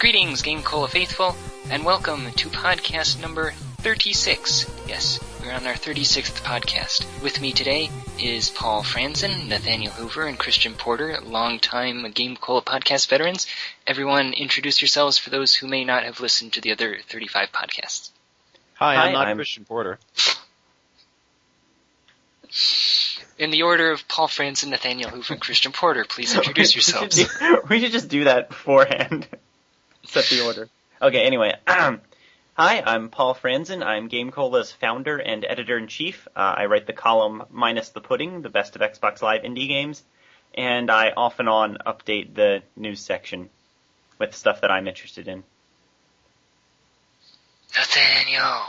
Greetings, GameCola faithful, and welcome to podcast number 36. Yes, we're on our 36th podcast. With me today is Paul Franzen, Nathaniel Hoover, and Christian Porter, longtime GameCola podcast veterans. Everyone introduce yourselves for those who may not have listened to the other 35 podcasts. Hi, I'm Christian Porter. In the order of Paul Franzen, Nathaniel Hoover, and Christian Porter, please introduce yourselves. We should just do that beforehand. Set the order. Okay, anyway. Hi, I'm Paul Franzen. I'm GameCola's founder and editor-in-chief. I write the column Minus the Pudding, the best of Xbox Live indie games. And I off and on update the news section with stuff that I'm interested in. Nathaniel.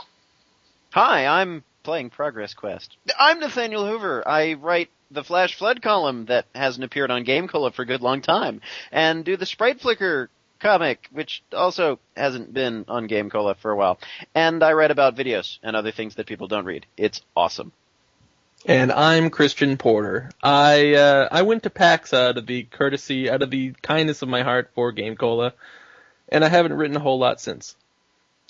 Hi, I'm playing Progress Quest. I'm Nathaniel Hoover. I write the Flash Flood column that hasn't appeared on GameCola for a good long time, and do the Sprite Flicker comic, which also hasn't been on GameCola for a while. And I write about videos and other things that people don't read. It's awesome. And I'm Christian Porter. I went to PAX out of the kindness of my heart for GameCola, and I haven't written a whole lot since.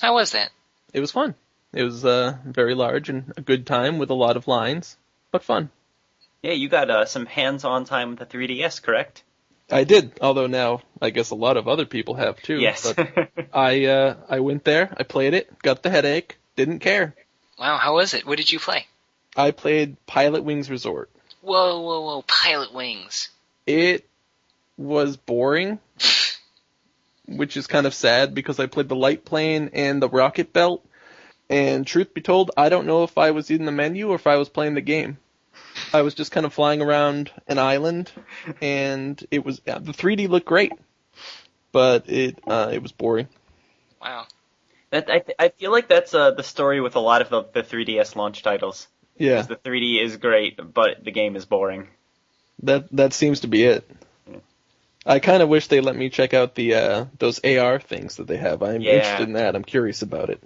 How was that? It was fun. It was very large and a good time with a lot of lines, but fun. Yeah, you got some hands-on time with the 3DS, correct? I did, although now I guess a lot of other people have too. Yes. But I went there, I played it, got the headache, didn't care. Wow, how was it? What did you play? I played Pilot Wings Resort. Whoa, Pilot Wings. It was boring, which is kind of sad because I played the light plane and the rocket belt, and truth be told, I don't know if I was in the menu or if I was playing the game. I was just kind of flying around an island, and the 3D looked great, but it was boring. Wow. I feel like that's the story with a lot of the 3DS launch titles. Yeah. Because the 3D is great, but the game is boring. That seems to be it. Yeah. I kind of wish they let me check out the those AR things that they have. I'm interested in that. I'm curious about it.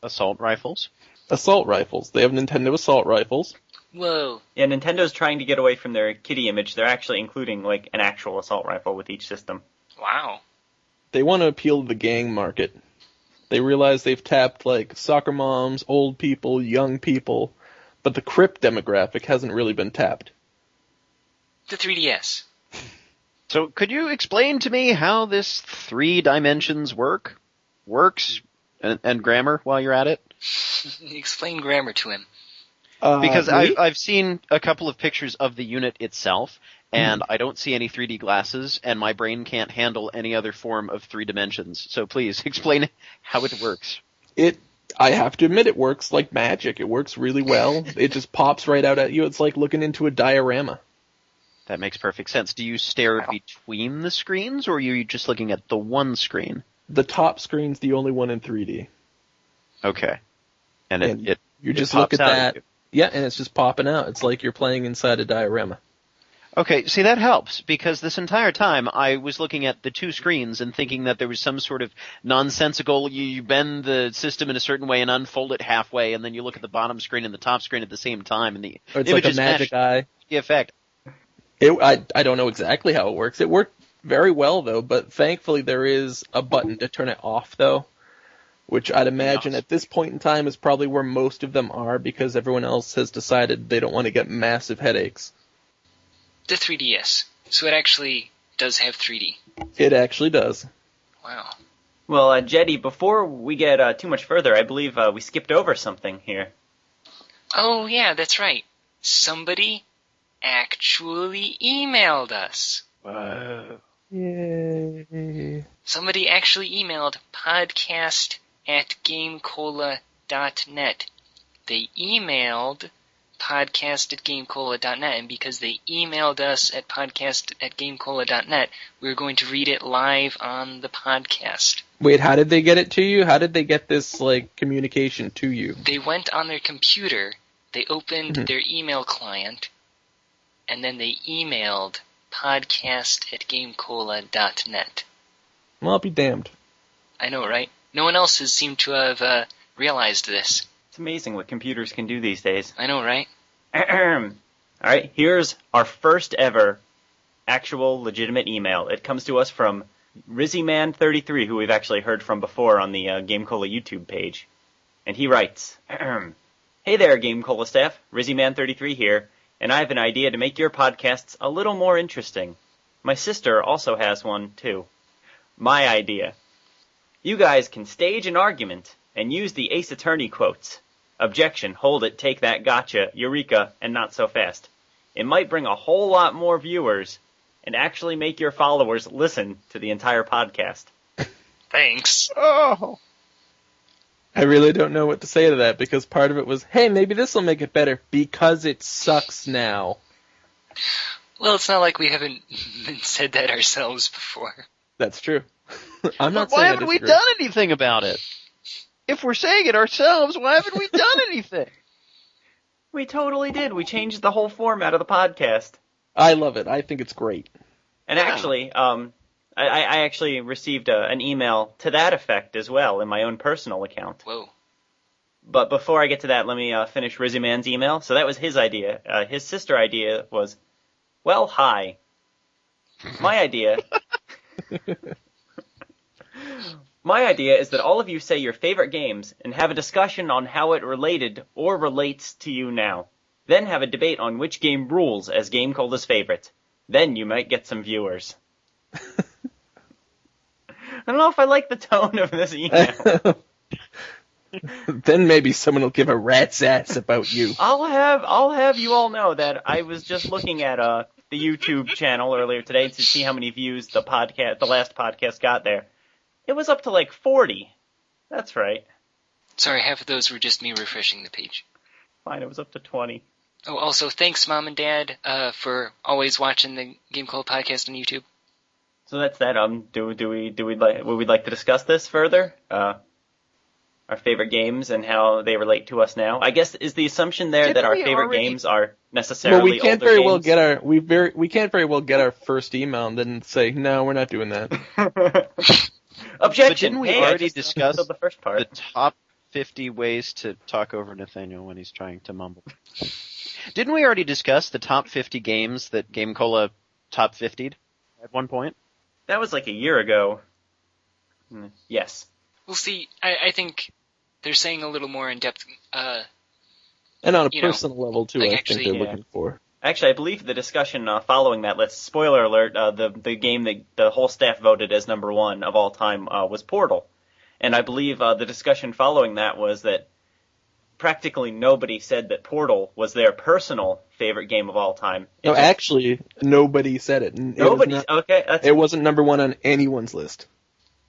Assault rifles? Assault rifles. They have Nintendo assault rifles. Whoa. Yeah, Nintendo's trying to get away from their kiddie image. They're actually including, like, an actual assault rifle with each system. Wow. They want to appeal to the gang market. They realize they've tapped, like, soccer moms, old people, young people, but the Crip demographic hasn't really been tapped. The 3DS. So could you explain to me how this 3 dimensions works, and grammar while you're at it? Explain grammar to him. Because I've seen a couple of pictures of the unit itself, and I don't see any 3D glasses, and my brain can't handle any other form of 3 dimensions. So please, explain how it works. I have to admit, it works like magic. It works really well. It just pops right out at you. It's like looking into a diorama. That makes perfect sense. Do you stare between the screens, or are you just looking at the one screen? The top screen's the only one in 3D. Okay. And you just it look at pops out that. at you. Yeah, and it's just popping out. It's like you're playing inside a diorama. Okay, see, that helps, because this entire time I was looking at the 2 screens and thinking that there was some sort of nonsensical, you bend the system in a certain way and unfold it halfway, and then you look at the bottom screen and the top screen at the same time, and the Or it's like a magic eye. The effect. I don't know exactly how it works. It worked very well, though, but thankfully there is a button to turn it off, though, which I'd imagine at this point in time is probably where most of them are, because everyone else has decided they don't want to get massive headaches. The 3DS. So it actually does have 3D. It actually does. Wow. Well, Jeddy, before we get too much further, I believe we skipped over something here. Oh, yeah, that's right. Somebody actually emailed us. Wow. Yay. Somebody actually emailed podcast@gamecola.net. They emailed podcast@gamecola.net, and because they emailed us at podcast@gamecola.net, we're going to read it live on the podcast. Wait, how did they get it to you? How did they get this, communication to you? They went on their computer, they opened their email client, and then they emailed podcast@gamecola.net. Well, I'll be damned. I know, right? No one else has seemed to have realized this. It's amazing what computers can do these days. I know, right? Alright, here's our first ever actual legitimate email. It comes to us from RizzyMan33, who we've actually heard from before on the GameCola YouTube page. And he writes, Hey there, GameCola staff. RizzyMan33 here, and I have an idea to make your podcasts a little more interesting. My sister also has one, too. My idea. You guys can stage an argument and use the Ace Attorney quotes. Objection, hold it, take that, gotcha, eureka, and not so fast. It might bring a whole lot more viewers and actually make your followers listen to the entire podcast. Thanks. Oh. I really don't know what to say to that, because part of it was, hey, maybe this will make it better, because it sucks now. Well, it's not like we haven't said that ourselves before. That's true. I'm not But why saying I haven't we disagree. done anything about it? If we're saying it ourselves, why haven't we done anything? We totally did. We changed the whole format of the podcast. I love it. I think it's great. And actually, I actually received an email to that effect as well in my own personal account. Whoa. But before I get to that, let me finish Rizzy Man's email. So that was his idea. His sister idea was, well, hi. My idea... My idea is that all of you say your favorite games and have a discussion on how it related or relates to you now. Then have a debate on which game rules as GameCola's favorite. Then you might get some viewers. I don't know if I like the tone of this email. Then maybe someone will give a rat's ass about you. I'll have you all know that I was just looking at the YouTube channel earlier today to see how many views the last podcast got there. It was up to like 40. That's right. Sorry, half of those were just me refreshing the page. Fine, it was up to 20. Oh, also, thanks, Mom and Dad, for always watching the GameCola Podcast on YouTube. So that's that. Would we like to discuss this further? Our favorite games and how they relate to us now. I guess is the assumption there that our favorite games are necessarily well, we can't older very games? well get our we can't very well get our first email and then say no, we're not doing that. Objection. But didn't we Hey, I already just discuss the first part? the top 50 ways to talk over Nathaniel when he's trying to mumble? Didn't we already discuss the top 50 games that GameCola top 50'd at one point? That was like a year ago. Yes. Well, see, I think they're saying a little more in-depth, And on a You know, personal level too, like I actually- think they're yeah. looking for. Actually, I believe the discussion following that list, spoiler alert, the game that the whole staff voted as number one of all time was Portal. And I believe the discussion following that was that practically nobody said that Portal was their personal favorite game of all time. No, actually, nobody said it. Nobody. Okay. It wasn't number one on anyone's list,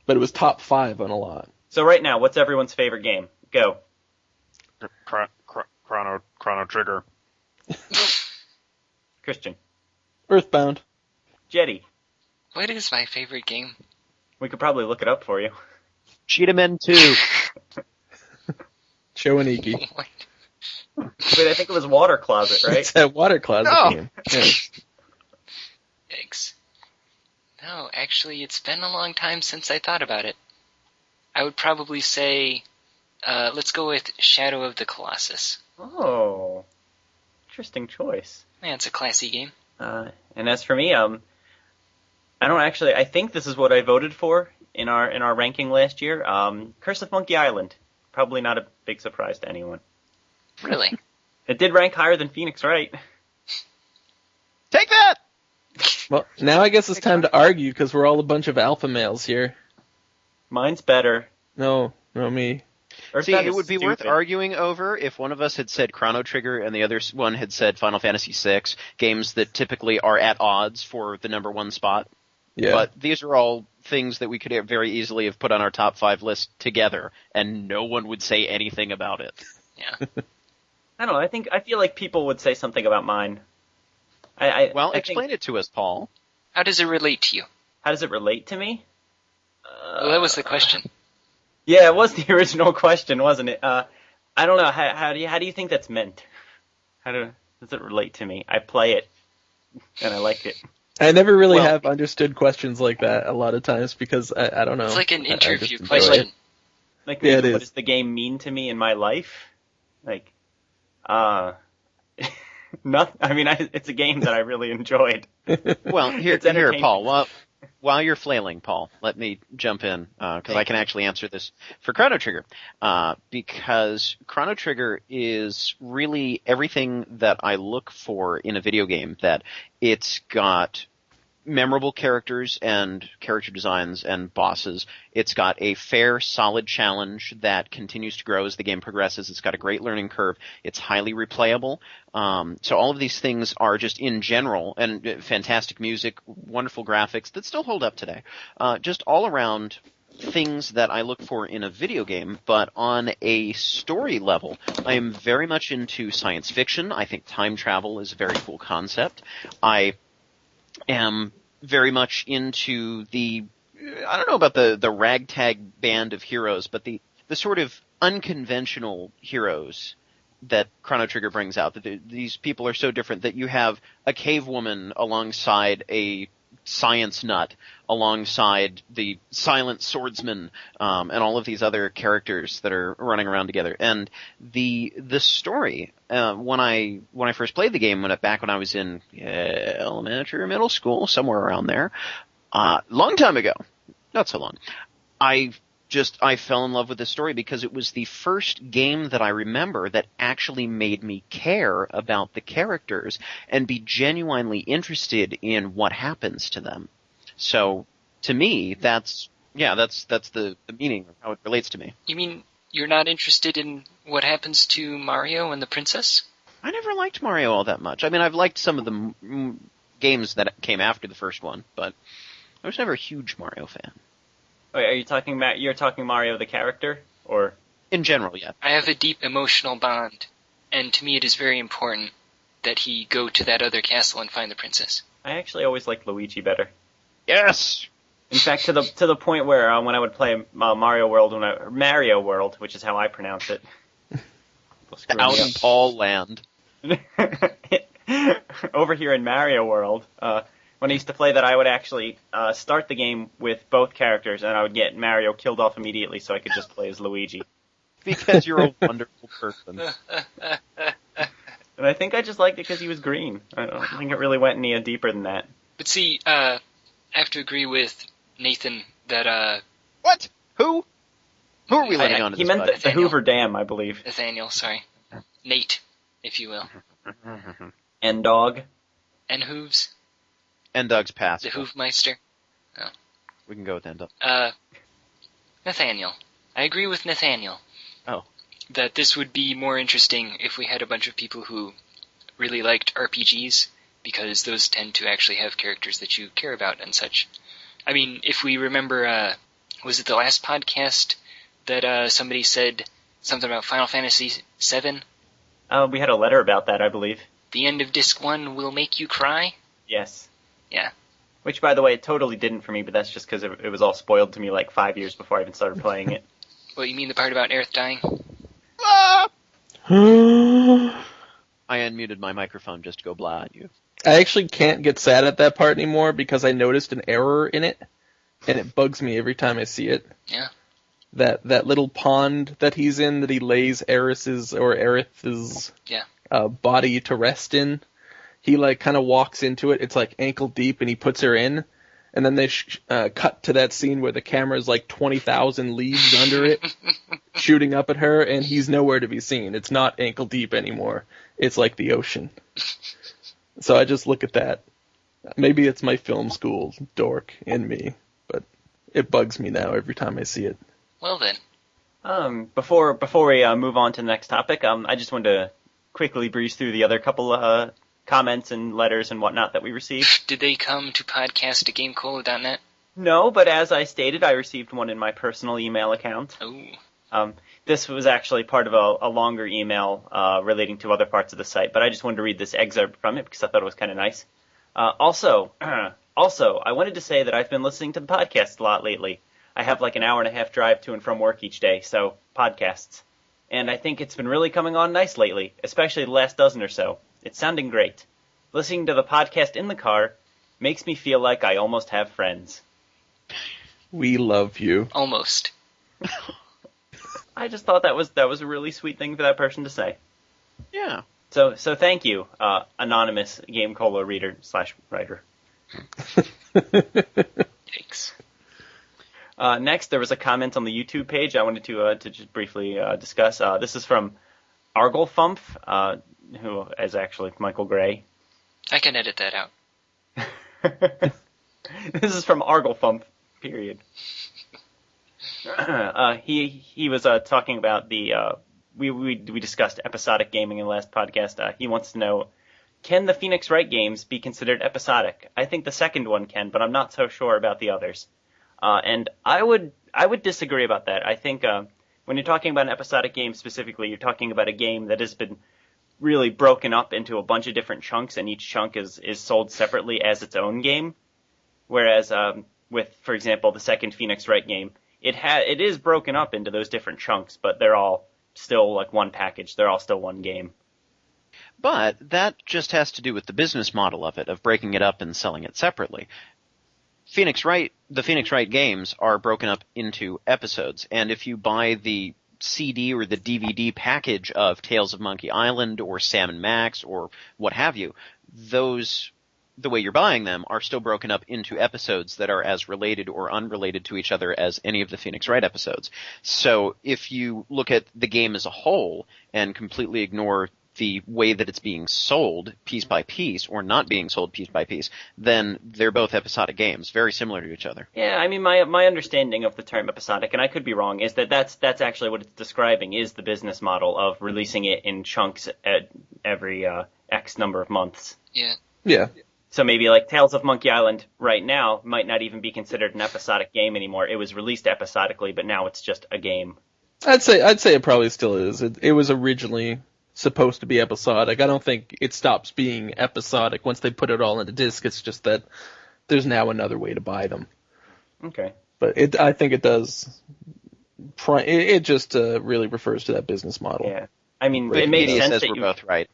but it was top 5 on a lot. So right now, what's everyone's favorite game? Go. Chrono Trigger. Christian. Earthbound. Jetty. what is my favorite game? We could probably look it up for you. Cheetah Men 2. Shoaniki. What? Wait, I think it was Water Closet, right? It's that water closet No. game. Yeah. Yikes. No, actually, it's been a long time since I thought about it. I would probably say, let's go with Shadow of the Colossus. Oh. Interesting choice. Yeah, it's a classy game. And as for me, I think this is what I voted for in our ranking last year. Curse of Monkey Island. Probably not a big surprise to anyone. Really? It did rank higher than Phoenix Wright. Take that! Well, now I guess it's time to argue because we're all a bunch of alpha males here. Mine's better. No, me. See, Earthbound it is would be worth stupid. arguing over if one of us had said Chrono Trigger and the other one had said Final Fantasy VI, games that typically are at odds for the number one spot. Yeah. But these are all things that we could very easily have put on our top 5 list together, and no one would say anything about it. Yeah. I don't know. I feel like people would say something about mine. Well, I explain it to us, Paul. How does it relate to you? How does it relate to me? Well, that was the question. Yeah, it was the original question, wasn't it? I don't know. How do you think that's meant? Does it relate to me? I play it, and I like it. I never really Well- have understood questions like that a lot of times because I don't know. It's like an I just interview enjoy question. it. Like, Yeah, maybe it what is. does the game mean to me in my life? Like, not. I mean, it's a game that I really enjoyed. Well, here, It's entertaining. Paul. while you're flailing, Paul, let me jump in, because I can actually answer this for Chrono Trigger. Because Chrono Trigger is really everything that I look for in a video game, that it's got memorable characters and character designs and bosses. It's got a fair, solid challenge that continues to grow as the game progresses. It's got a great learning curve. It's highly replayable. So all of these things are just in general, and fantastic music, wonderful graphics that still hold up today. Just all around things that I look for in a video game, but on a story level, I am very much into science fiction. I think time travel is a very cool concept. I am very much into I don't know about the ragtag band of heroes, but the sort of unconventional heroes that Chrono Trigger brings out. These people are so different that you have a cave woman alongside a science nut, alongside the silent swordsman, and all of these other characters that are running around together. And the story, when I first played the game, back when I was in elementary or middle school, somewhere around there, long time ago, not so long, I fell in love with this story because it was the first game that I remember that actually made me care about the characters and be genuinely interested in what happens to them. So, to me, that's the meaning of how it relates to me. You mean you're not interested in what happens to Mario and the princess? I never liked Mario all that much. I mean, I've liked some of the games that came after the first one, but I was never a huge Mario fan. Wait, are you talking about, you're talking Mario the character, or? In general, yeah. I have a deep emotional bond, and to me it is very important that he go to that other castle and find the princess. I actually always liked Luigi better. Yes! In fact, to the point where when I would play Mario World, which is how I pronounce it. Out in Paul Land. Over here in Mario World, when I used to play that, I would actually start the game with both characters, and I would get Mario killed off immediately so I could just play as Luigi. Because you're a wonderful person. And I think I just liked it because he was green. I don't think it really went any deeper than that. But see, I have to agree with Nathan that... What? Who? Who are we letting on to He this meant the Hoover Dam, I believe. Nathaniel, sorry. Nate, if you will. And Dog. And Hooves. And Doug's past. The Hoovmeister. Oh. We can go with Endog. Nathaniel. I agree with Nathaniel. Oh. That this would be more interesting if we had a bunch of people who really liked RPGs, because those tend to actually have characters that you care about and such. I mean, if we remember, was it the last podcast that somebody said something about Final Fantasy VII? We had a letter about that, I believe. The end of Disc 1 will make you cry? Yes. Yeah. Which, by the way, it totally didn't for me, but that's just because it was all spoiled to me like 5 years before I even started playing it. What, you mean the part about Aerith dying? Ah! I unmuted my microphone just to go blah at you. I actually can't get sad at that part anymore because I noticed an error in it, and it bugs me every time I see it. Yeah. That little pond that he's in, that he lays Aerith's body to rest in, he like kind of walks into it. It's like ankle deep, and he puts her in, and then they cut to that scene where the camera's like 20,000 leaves under it, shooting up at her, and he's nowhere to be seen. It's not ankle deep anymore. It's like the ocean. So I just look at that. Maybe it's my film school dork in me, but it bugs me now every time I see it. Well then. Before we move on to the next topic, I just wanted to quickly breeze through the other couple comments and letters and whatnot that we received. Did they come to podcast@gamecola.net? No, but as I stated, I received one in my personal email account. Oh. This was actually part of a longer email relating to other parts of the site, but I just wanted to read this excerpt from it because I thought it was kind of nice. Also, I wanted to say that I've been listening to the podcast a lot lately. I have like an hour-and-a-half drive to and from work each day, so podcasts. And I think it's been really coming on nice lately, especially the last dozen or so. It's sounding great. Listening to the podcast in the car makes me feel like I almost have friends. We love you. Almost. I just thought that was a really sweet thing for that person to say. Yeah. So thank you, anonymous GameCola reader/writer. Yikes. Next, there was a comment on the YouTube page I wanted to just briefly discuss. This is from Arglefump, who is actually Michael Gray. I can edit that out. This is from Arglefump, period. He was talking about we discussed episodic gaming in the last podcast. He wants to know, can the Phoenix Wright games be considered episodic? I think the second one can, but I'm not so sure about the others. And I would disagree about that. I think when you're talking about an episodic game specifically, you're talking about a game that has been really broken up into a bunch of different chunks, and each chunk is sold separately as its own game. Whereas with, for example, the second Phoenix Wright game, it is broken up into those different chunks, but they're all still like one package. They're all still one game. But that just has to do with the business model of it, of breaking it up and selling it separately. The Phoenix Wright games are broken up into episodes, and if you buy the CD or the DVD package of Tales of Monkey Island or Sam & Max or what have you, those, the way you're buying them, are still broken up into episodes that are as related or unrelated to each other as any of the Phoenix Wright episodes. So if you look at the game as a whole and completely ignore the way that it's being sold piece by piece or not being sold piece by piece, then they're both episodic games, very similar to each other. Yeah, I mean, my understanding of the term episodic, and I could be wrong, is that's actually what it's describing, is the business model of releasing it in chunks at every X number of months. Yeah. Yeah. So maybe like Tales of Monkey Island right now might not even be considered an episodic game anymore. It was released episodically, but now it's just a game. I'd say it probably still is. It was originally supposed to be episodic. I don't think it stops being episodic once they put it all in a disc. It's just that there's now another way to buy them. Okay. But I think it does. It just really refers to that business model. Yeah. I mean, it makes sense says that we're both right.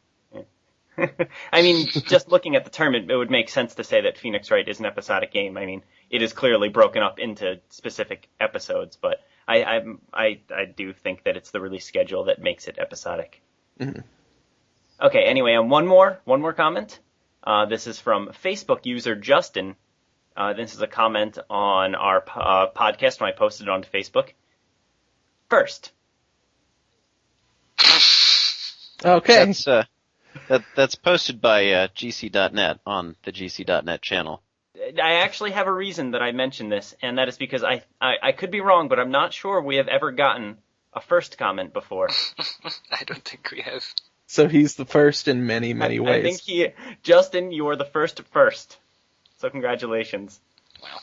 I mean, just looking at the term, it would make sense to say that Phoenix Wright is an episodic game. I mean, it is clearly broken up into specific episodes, but I do think that it's the release schedule that makes it episodic. Mm-hmm. Okay, anyway, one more comment. This is from Facebook user Justin. This is a comment on our podcast when I posted it onto Facebook. First. Okay. That's posted by gc.net on the gc.net channel. I actually have a reason that I mentioned this, and that is because I could be wrong, but I'm not sure we have ever gotten a first comment before. I don't think we have. So he's the first in many, many ways. I think Justin, you are the first. So congratulations. Wow.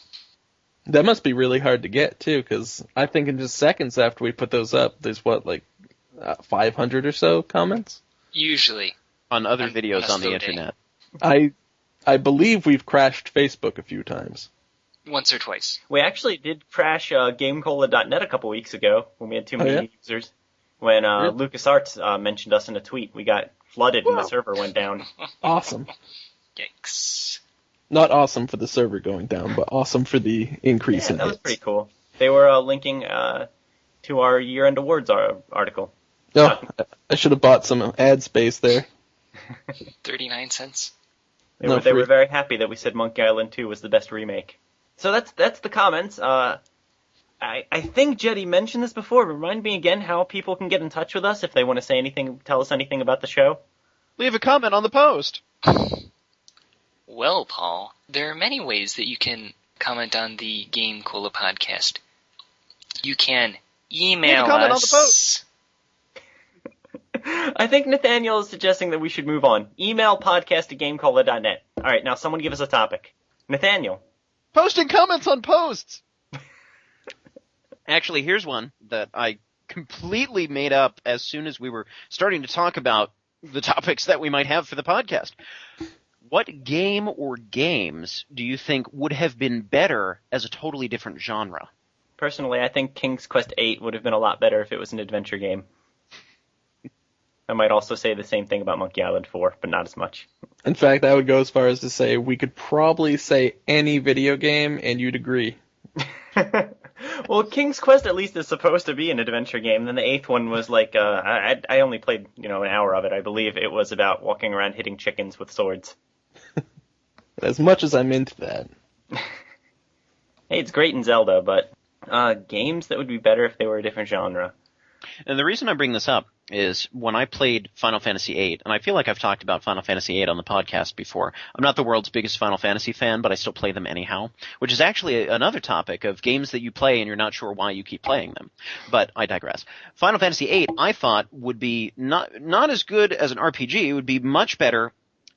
That must be really hard to get, too, because I think in just seconds after we put those up, there's 500 or so comments? Usually. On other videos on the internet. I believe we've crashed Facebook a few times. Once or twice. We actually did crash GameCola.net a couple weeks ago when we had too many users. When Really? LucasArts mentioned us in a tweet, we got flooded and the server went down. Awesome. Yikes. Not awesome for the server going down, but awesome for the increase in That was hits. pretty cool. They were linking to our year-end awards article. Oh, I should have bought some ad space there. 39 cents. They were very happy that we said Monkey Island 2 was the best remake. So that's the comments. I think Jetty mentioned this before. Remind me again how people can get in touch with us if they want to say anything, tell us anything about the show. Leave a comment on the post. Well, Paul, there are many ways that you can comment on the GameCola podcast. You can email comment us. on the post. I think Nathaniel is suggesting that we should move on. Email podcast@gamecola.net. All right, now someone give us a topic. Nathaniel. Posting comments on posts! Actually, here's one that I completely made up as soon as we were starting to talk about the topics that we might have for the podcast. What game or games do you think would have been better as a totally different genre? Personally, I think King's Quest VIII would have been a lot better if it was an adventure game. I might also say the same thing about Monkey Island 4, but not as much. In fact, I would go as far as to say we could probably say any video game and you'd agree. Well, King's Quest at least is supposed to be an adventure game. Then the 8th one was like, I only played, an hour of it, I believe. It was about walking around hitting chickens with swords. As much as I'm into that. Hey, it's great in Zelda, but games that would be better if they were a different genre. And the reason I bring this up is when I played Final Fantasy VIII, and I feel like I've talked about Final Fantasy VIII on the podcast before. I'm not the world's biggest Final Fantasy fan, but I still play them anyhow, which is actually another topic of games that you play and you're not sure why you keep playing them. But I digress. Final Fantasy VIII, I thought, would be not as good as an RPG. It would be much better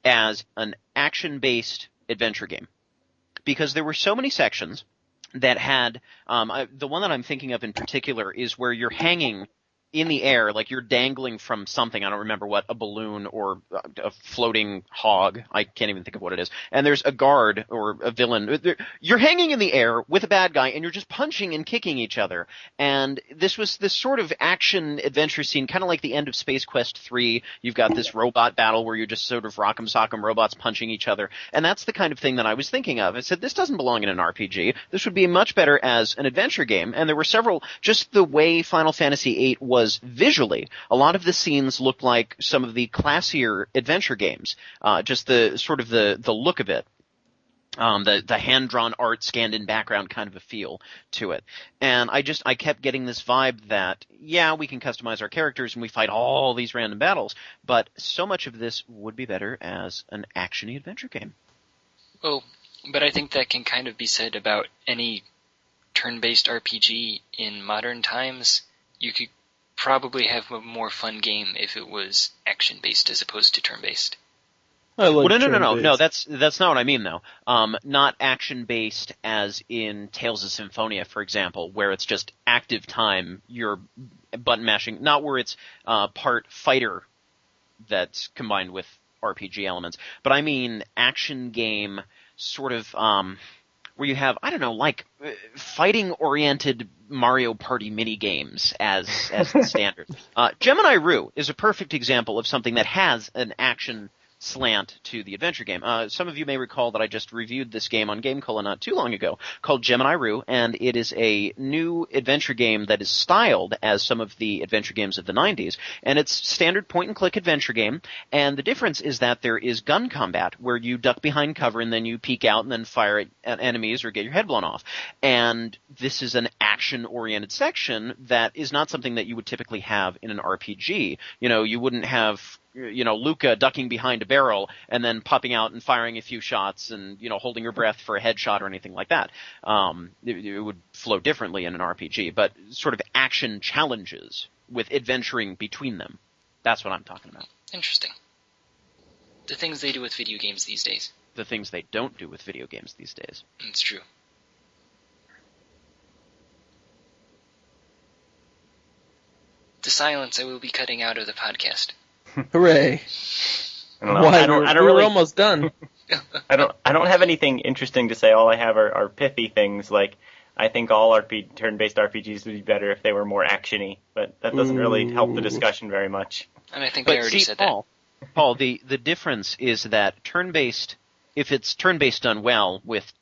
as an action-based adventure game. Because there were so many sections that had the one that I'm thinking of in particular is where you're hanging in the air, like you're dangling from something. I don't remember what, a balloon or a floating hog. I can't even think of what it is. And there's a guard or a villain. You're hanging in the air with a bad guy, and you're just punching and kicking each other. And this was this sort of action adventure scene, kind of like the end of Space Quest 3. You've got this robot battle where you're just sort of rock'em sock'em robots punching each other. And that's the kind of thing that I was thinking of. I said, this doesn't belong in an RPG. This would be much better as an adventure game. And there were several, just the way Final Fantasy VIII was visually, a lot of the scenes looked like some of the classier adventure games. Just the sort of the look of it. The hand-drawn art scanned in background kind of a feel to it. And I kept getting this vibe that, yeah, we can customize our characters and we fight all these random battles, but so much of this would be better as an action-y adventure game. Well, but I think that can kind of be said about any turn-based RPG in modern times. You could probably have a more fun game if it was action-based as opposed to turn-based. I like No, that's not what I mean, though. Not action-based as in Tales of Symphonia, for example, where it's just active time, you're button mashing, not where it's part fighter that's combined with RPG elements, but I mean action game sort of where you have, I don't know, like fighting-oriented Mario Party mini-games as the standard. Gemini Rue is a perfect example of something that has an action slant to the adventure game. Some of you may recall that I just reviewed this game on GameCola not too long ago called Gemini Rue, and it is a new adventure game that is styled as some of the adventure games of the 90s, and it's standard point-and-click adventure game, and the difference is that there is gun combat where you duck behind cover and then you peek out and then fire at enemies or get your head blown off. And this is an action-oriented section that is not something that you would typically have in an RPG. You know, you wouldn't have Luca ducking behind a barrel and then popping out and firing a few shots and, holding your breath for a headshot or anything like that. It would flow differently in an RPG, but sort of action challenges with adventuring between them. That's what I'm talking about. Interesting. The things they do with video games these days. The things they don't do with video games these days. It's true. The silence I will be cutting out of the podcast. Hooray! I don't know. Why, I don't we're really, almost done. I don't have anything interesting to say. All I have are pithy things like I think all turn-based RPGs would be better if they were more actiony, but that doesn't really help the discussion very much. And I think I already said that. Paul, the difference is that turn-based, if it's turn-based done well with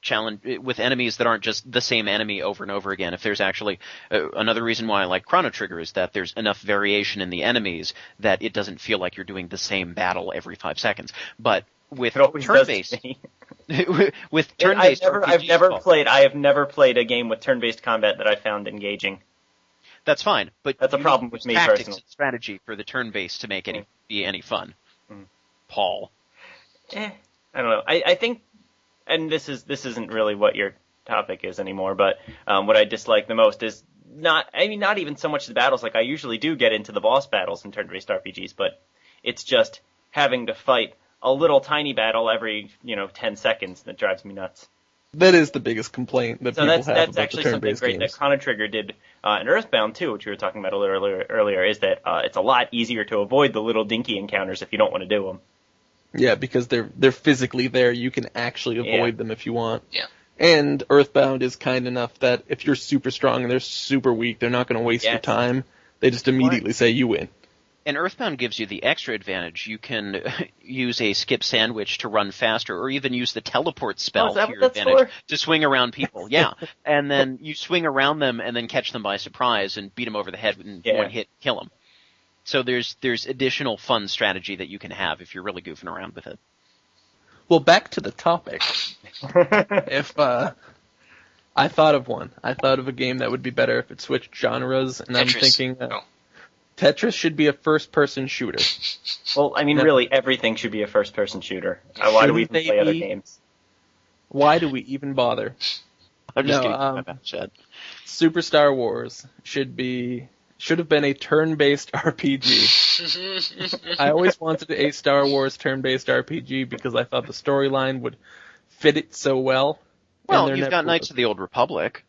enemies that aren't just the same enemy over and over again, if there's actually another reason why I like Chrono Trigger is that there's enough variation in the enemies that it doesn't feel like you're doing the same battle every 5 seconds. But with turn-based, with turn-based, I have never played a game with turn-based combat that I found engaging. That's fine, but that's a problem with me tactics personally. And strategy for the turn-based to make be any fun. Paul. I don't know. I think, and this isn't really what your topic is anymore, but what I dislike the most is not even so much the battles. Like I usually do get into the boss battles in turn-based RPGs, but it's just having to fight a little tiny battle every 10 seconds that drives me nuts. That is the biggest complaint that people have about the turn-based games. That's actually something great that Chrono Trigger did in Earthbound too, which we were talking about a little earlier, is that it's a lot easier to avoid the little dinky encounters if you don't want to do them. Yeah, because they're physically there. You can actually avoid them if you want. Yeah. And Earthbound is kind enough that if you're super strong and they're super weak, they're not going to waste your time. They just immediately say you win. And Earthbound gives you the extra advantage. You can use a skip sandwich to run faster, or even use the teleport spell to your advantage to swing around people. Yeah, and then you swing around them and then catch them by surprise and beat them over the head and one hit, kill them. So there's additional fun strategy that you can have if you're really goofing around with it. Well, back to the topic. If I thought of one. I thought of a game that would be better if it switched genres, and I'm thinking Tetris should be a first-person shooter. Well, I mean, really, everything should be a first-person shooter. Why do we even play other games? Why do we even bother? I'm just kidding. My bad, Chad. Super Star Wars should have been a turn-based RPG. I always wanted a Star Wars turn-based RPG because I thought the storyline would fit it so well. Well, you've got Knights of the Old Republic.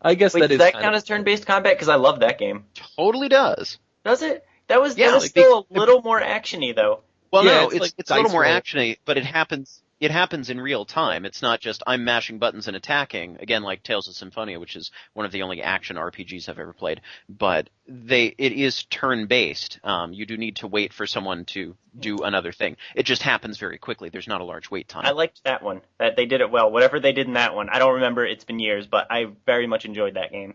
I guess that is. Does that count as turn-based combat? Because I love that game. Totally does. Does it? That was still a little more actiony, though. Well, no, it's a little more actiony, but it happens in real time. It's not just I'm mashing buttons and attacking, again, like Tales of Symphonia, which is one of the only action RPGs I've ever played. But it is turn-based. You do need to wait for someone to do another thing. It just happens very quickly. There's not a large wait time. I liked that one. That they did it well. Whatever they did in that one, I don't remember. It's been years, but I very much enjoyed that game.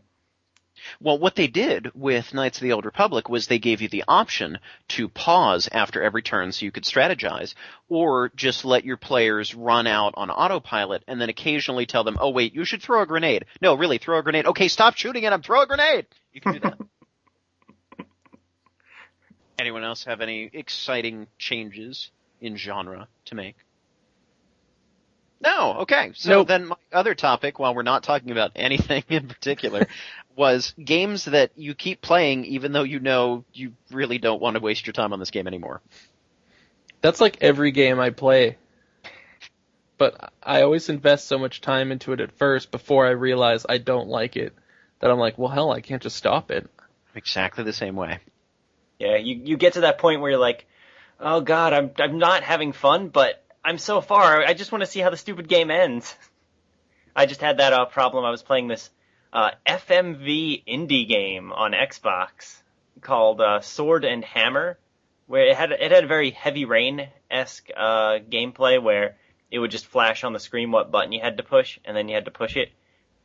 Well, what they did with Knights of the Old Republic was they gave you the option to pause after every turn so you could strategize, or just let your players run out on autopilot and then occasionally tell them, oh wait, you should throw a grenade. No, really, throw a grenade. Okay, stop shooting at him, throw a grenade! You can do that. Anyone else have any exciting changes in genre to make? No, okay. So then my other topic, while we're not talking about anything in particular, was games that you keep playing even though you know you really don't want to waste your time on this game anymore. That's like every game I play. But I always invest so much time into it at first before I realize I don't like it that I'm like, well, hell, I can't just stop it. Exactly the same way. Yeah, you get to that point where you're like, oh god, I'm not having fun, but I'm so far, I just want to see how the stupid game ends. I just had that problem. I was playing this FMV indie game on Xbox called Sword and Hammer, where it had a very Heavy Rain-esque gameplay where it would just flash on the screen what button you had to push, and then you had to push it.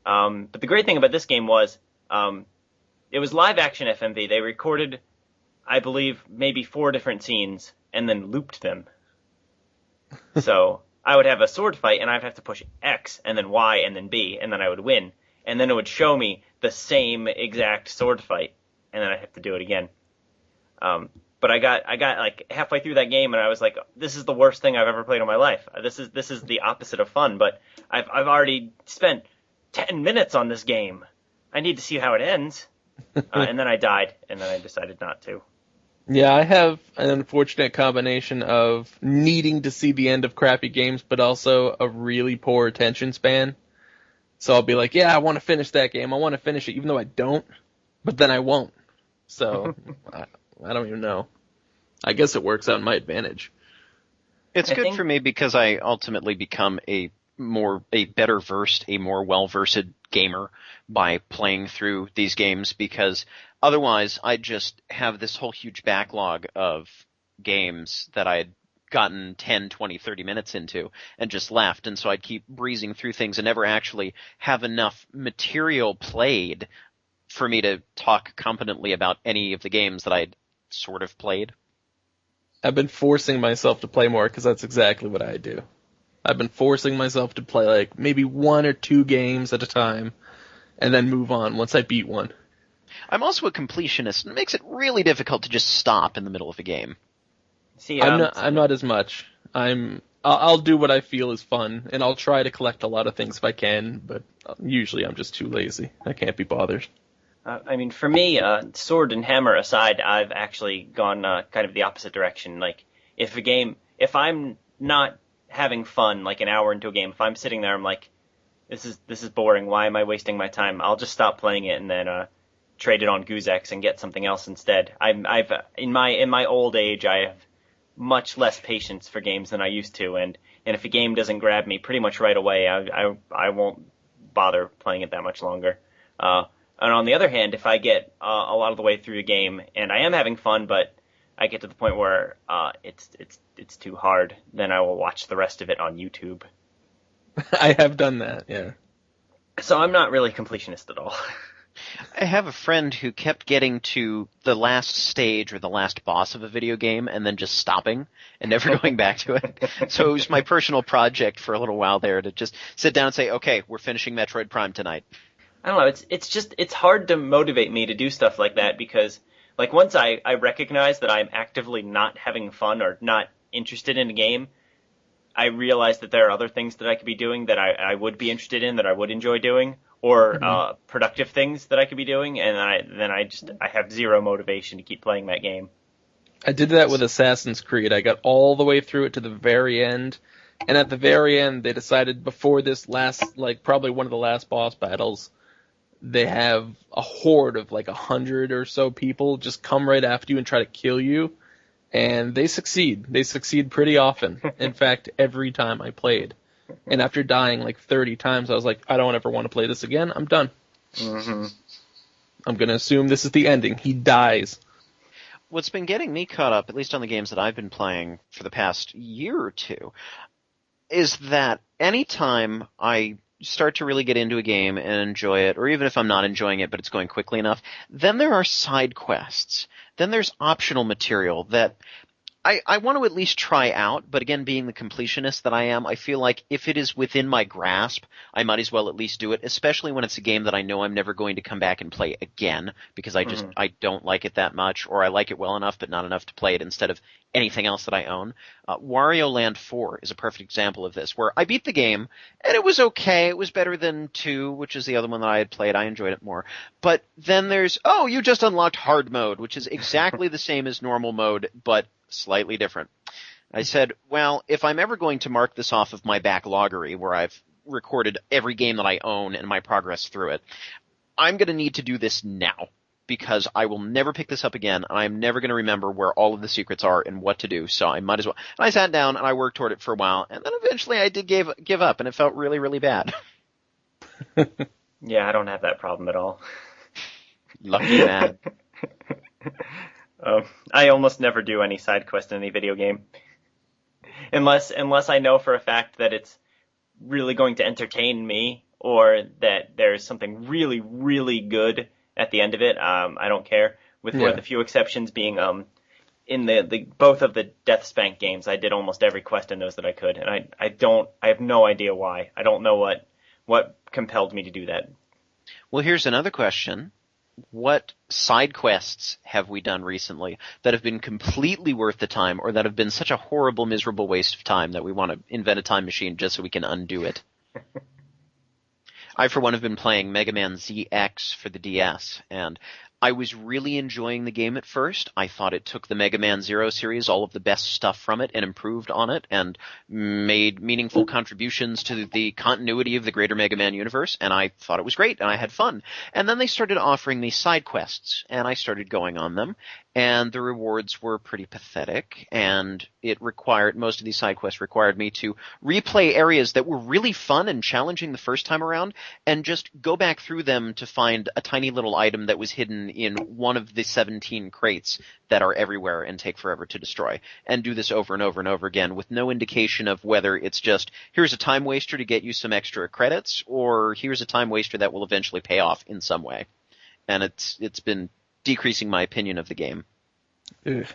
But the great thing about this game was it was live-action FMV. They recorded, I believe, maybe 4 different scenes and then looped them. So I would have a sword fight, and I'd have to push X, and then Y, and then B, and then I would win. And then it would show me the same exact sword fight, and then I'd have to do it again. But I got like halfway through that game, and I was like, this is the worst thing I've ever played in my life. This is the opposite of fun, but I've already spent 10 minutes on this game. I need to see how it ends. And then I died, and then I decided not to. Yeah, I have an unfortunate combination of needing to see the end of crappy games, but also a really poor attention span. So I'll be like, yeah, I want to finish that game. I want to finish it, even though I don't. But then I won't. So I don't even know. I guess it works out in my advantage. It's good for me because I ultimately become a better versed, a more well-versed gamer by playing through these games, because otherwise I'd just have this whole huge backlog of games that I had gotten 10, 20, 30 minutes into and just left, and so I'd keep breezing through things and never actually have enough material played for me to talk competently about any of the games that I'd sort of played. I've been forcing myself to play more because that's exactly what I do. I've been forcing myself to play like maybe 1 or 2 games at a time and then move on once I beat one. I'm also a completionist, and it makes it really difficult to just stop in the middle of a game. See, I'm not as much. I'll do what I feel is fun, and I'll try to collect a lot of things if I can, but usually I'm just too lazy. I can't be bothered. I mean, for me, Sword and Hammer aside, I've actually gone kind of the opposite direction. Like, if I'm not having fun, like an hour into a game, if I'm sitting there, I'm like, this is boring. Why am I wasting my time? I'll just stop playing it and then trade it on Goozex and get something else instead. I've in my old age, I have much less patience for games than I used to, and if a game doesn't grab me pretty much right away, I won't bother playing it that much longer. And on the other hand, if I get a lot of the way through the game and I am having fun, but I get to the point where it's too hard, then I will watch the rest of it on YouTube. I have done that, yeah. So I'm not really completionist at all. I have a friend who kept getting to the last stage or the last boss of a video game and then just stopping and never going back to it. So it was my personal project for a little while there to just sit down and say, okay, we're finishing Metroid Prime tonight. I don't know, it's hard to motivate me to do stuff like that because, like, once I recognize that I'm actively not having fun or not interested in a game, I realize that there are other things that I could be doing that I would be interested in, that I would enjoy doing, or productive things that I could be doing, and I have zero motivation to keep playing that game. I did that with Assassin's Creed. I got all the way through it to the very end, and at the very end, they decided before this last, like, probably one of the last boss battles, they have a horde of like 100 or so people just come right after you and try to kill you. And they succeed. They succeed pretty often. In fact, every time I played. And after dying like 30 times, I was like, I don't ever want to play this again. I'm done. Mm-hmm. I'm going to assume this is the ending. He dies. What's been getting me caught up, at least on the games that I've been playing for the past year or two, is that anytime I start to really get into a game and enjoy it, or even if I'm not enjoying it but it's going quickly enough, then there are side quests. Then there's optional material that I want to at least try out, but again, being the completionist that I am, I feel like if it is within my grasp, I might as well at least do it, especially when it's a game that I know I'm never going to come back and play again, because I don't like it that much, or I like it well enough but not enough to play it instead of anything else that I own. Wario Land 4 is a perfect example of this, where I beat the game, and it was okay. It was better than 2, which is the other one that I had played. I enjoyed it more. But then there's, you just unlocked hard mode, which is exactly the same as normal mode, but slightly different. I said, well, if I'm ever going to mark this off of my backloggery, where I've recorded every game that I own and my progress through it, I'm going to need to do this now, because I will never pick this up again, and I'm never going to remember where all of the secrets are and what to do, so I might as well. And I sat down, and I worked toward it for a while, and then eventually I did give up, and it felt really, really bad. Yeah, I don't have that problem at all. Lucky man. I almost never do any side quest in any video game. Unless I know for a fact that it's really going to entertain me, or that there's something really, really good at the end of it. I don't care. With the few exceptions being in the both of the Death Spank games, I did almost every quest in those that I could, and I have no idea why. I don't know what compelled me to do that. Well, here's another question. What side quests have we done recently that have been completely worth the time, or that have been such a horrible, miserable waste of time that we want to invent a time machine just so we can undo it? I, for one, have been playing Mega Man ZX for the DS, and I was really enjoying the game at first. I thought it took the Mega Man Zero series, all of the best stuff from it, and improved on it, and made meaningful contributions to the continuity of the greater Mega Man universe, and I thought it was great, and I had fun. And then they started offering me side quests, and I started going on them, and the rewards were pretty pathetic, and most of these side quests required me to replay areas that were really fun and challenging the first time around, and just go back through them to find a tiny little item that was hidden in one of the 17 crates that are everywhere and take forever to destroy, and do this over and over and over again with no indication of whether it's just, here's a time waster to get you some extra credits, or here's a time waster that will eventually pay off in some way. And it's been decreasing my opinion of the game. Ugh.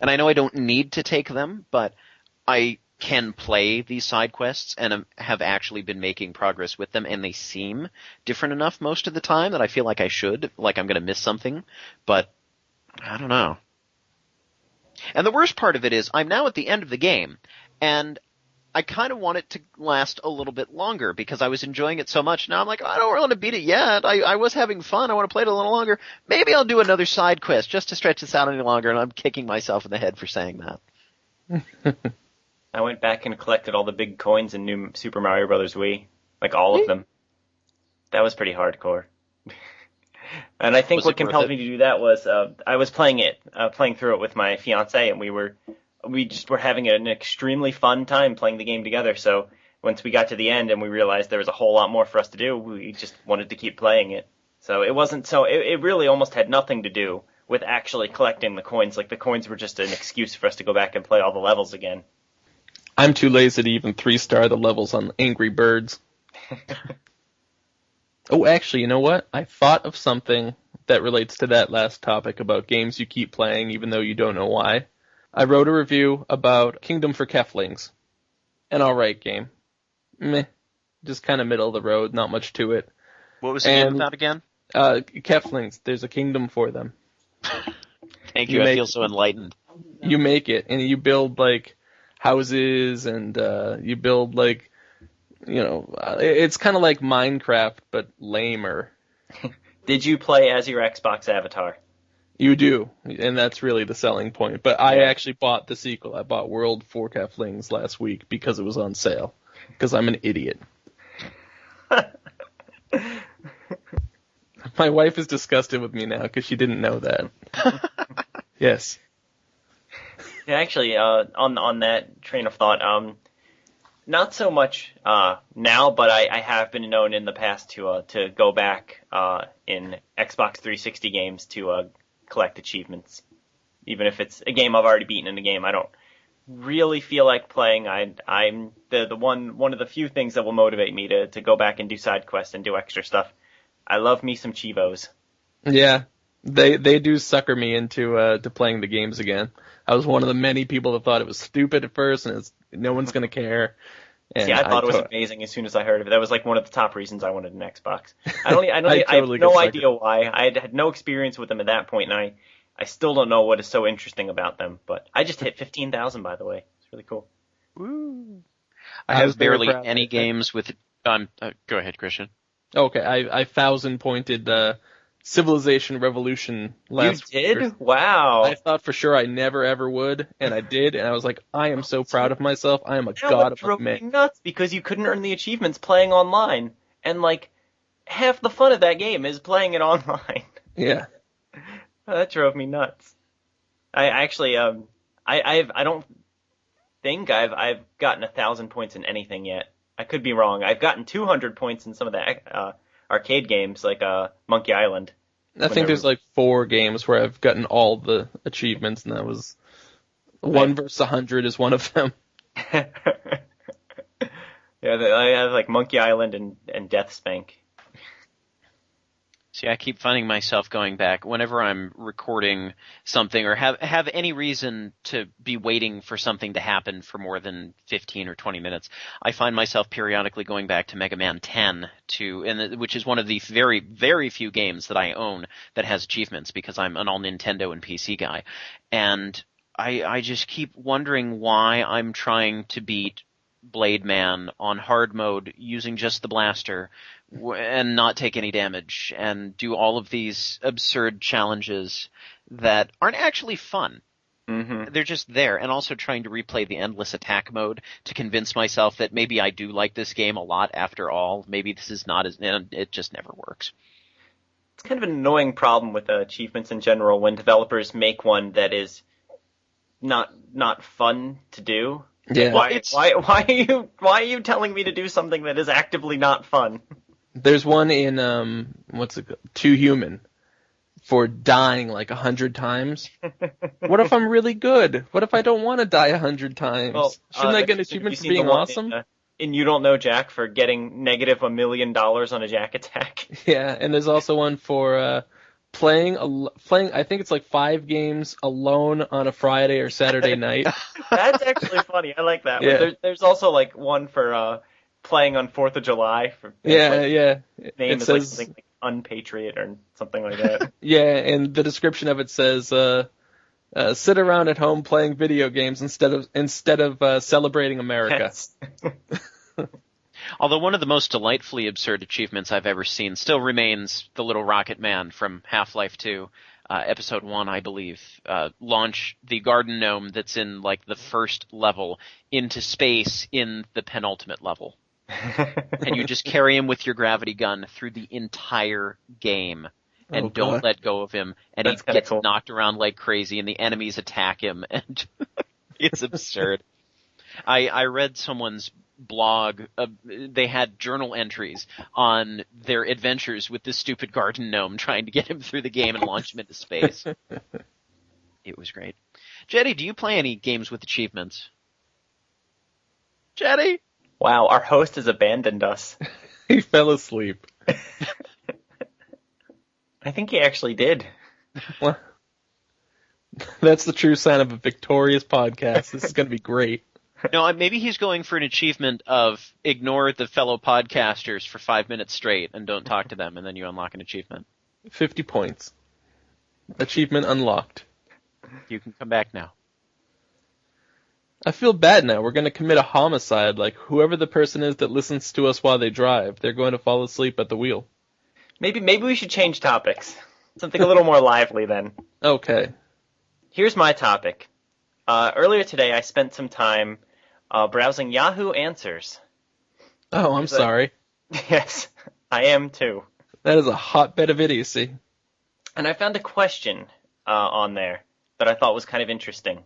And I know I don't need to take them, but I can play these side quests and have actually been making progress with them, and they seem different enough most of the time that I feel like I should, like I'm going to miss something, but I don't know. And the worst part of it is I'm now at the end of the game, and I kind of want it to last a little bit longer because I was enjoying it so much. Now I'm like, I don't want to beat it yet. I was having fun. I want to play it a little longer. Maybe I'll do another side quest just to stretch this out any longer, and I'm kicking myself in the head for saying that. I went back and collected all the big coins in New Super Mario Bros. Wii. Like, all of them. That was pretty hardcore. And I think what compelled me to do that was, I was playing through it with my fiancé, and we just were having an extremely fun time playing the game together. So once we got to the end and we realized there was a whole lot more for us to do, we just wanted to keep playing it. So it really almost had nothing to do with actually collecting the coins. Like, the coins were just an excuse for us to go back and play all the levels again. I'm too lazy to even 3-star the levels on Angry Birds. Oh, actually, you know what? I thought of something that relates to that last topic about games you keep playing even though you don't know why. I wrote a review about Kingdom for Keflings. An alright game. Meh. Just kind of middle of the road, not much to it. What was the name of that again? Keflings. There's a kingdom for them. Thank you. I feel so enlightened. You make it, and you build, like, houses, and you build, like, you know, it's kind of like Minecraft, but lamer. Did you play as your Xbox avatar? You do, and that's really the selling point. But I actually bought the sequel. I bought World for Keflings last week because it was on sale. Because I'm an idiot. My wife is disgusted with me now because she didn't know that. Yes. Yeah, actually, on that train of thought, not so much now, but I have been known in the past to go back in Xbox 360 games to collect achievements, even if it's a game I've already beaten in a game I don't really feel like playing. I'm the one of the few things that will motivate me to go back and do side quests and do extra stuff. I love me some Chivos. Yeah, they do sucker me into to playing the games again. I was one of the many people that thought it was stupid at first, and no one's gonna care. And see, I thought it was amazing as soon as I heard of it. That was like one of the top reasons I wanted an Xbox. I have no idea why. I had no experience with them at that point, and I still don't know what is so interesting about them. But I just hit 15,000, by the way. It's really cool. Woo. I have barely any games with. Go ahead, Christian. Okay, I 1,000-pointed Civilization Revolution last You did? year. Wow. I thought for sure I never ever would, and I did, and I was like, I am so proud of myself. I am a god of a drove me man. nuts because you couldn't earn the achievements playing online, and like half the fun of that game is playing it online. Yeah. That drove me nuts. I actually I don't think I've gotten 1,000 points in anything yet. I could be wrong. I've gotten 200 points in some of the arcade games, like Monkey Island. I think there's like 4 games where I've gotten all the achievements, and that was 1 versus 100 is one of them. Yeah, I have like Monkey Island and Death Spank. See, I keep finding myself going back whenever I'm recording something or have any reason to be waiting for something to happen for more than 15 or 20 minutes. I find myself periodically going back to Mega Man 10 which is one of the very, very few games that I own that has achievements because I'm an all Nintendo and PC guy. And I just keep wondering why I'm trying to beat Blade Man on hard mode using just the blaster and not take any damage and do all of these absurd challenges that aren't actually fun. Mm-hmm. They're just there, and also trying to replay the endless attack mode to convince myself that maybe I do like this game a lot after all. Maybe this is not and it just never works. It's kind of an annoying problem with achievements in general when developers make one that is not fun to do. Yeah. Why are you telling me to do something that is actively not fun? There's one in what's it called? Too Human for dying like 100 times. What if I'm really good? What if I don't want to die 100 times? Well, shouldn't I get an achievement for being awesome? And You Don't Know Jack for getting negative $1 million on a Jack attack. Yeah, and there's also one for playing. I think it's like 5 games alone on a Friday or Saturday night. That's actually funny. I like that. Yeah. One. There's also like one for playing on 4th of July. Yeah. Name it is says, like something like Unpatriot or something like that. Yeah, and the description of it says, sit around at home playing video games instead of celebrating America. Yes. Although one of the most delightfully absurd achievements I've ever seen still remains the little rocket man from Half-Life 2, Episode 1, I believe. Launch the garden gnome that's in like the first level into space in the penultimate level. And you just carry him with your gravity gun through the entire game and don't let go of him. And he gets knocked around like crazy and the enemies attack him. And it's absurd. I read someone's blog. They had journal entries on their adventures with this stupid garden gnome trying to get him through the game and launch him into space. It was great. Jetty, do you play any games with achievements? Jetty? Wow, our host has abandoned us. He fell asleep. I think he actually did. Well, that's the true sign of a victorious podcast. This is going to be great. No, maybe he's going for an achievement of ignore the fellow podcasters for 5 minutes straight and don't talk to them, and then you unlock an achievement. 50 points. Achievement unlocked. You can come back now. I feel bad now. We're going to commit a homicide. Like, whoever the person is that listens to us while they drive, they're going to fall asleep at the wheel. Maybe we should change topics. Something a little more lively then. Okay. Here's my topic. Earlier today, I spent some time browsing Yahoo Answers. Oh, I'm sorry. Yes, I am too. That is a hotbed of idiocy. And I found a question on there that I thought was kind of interesting.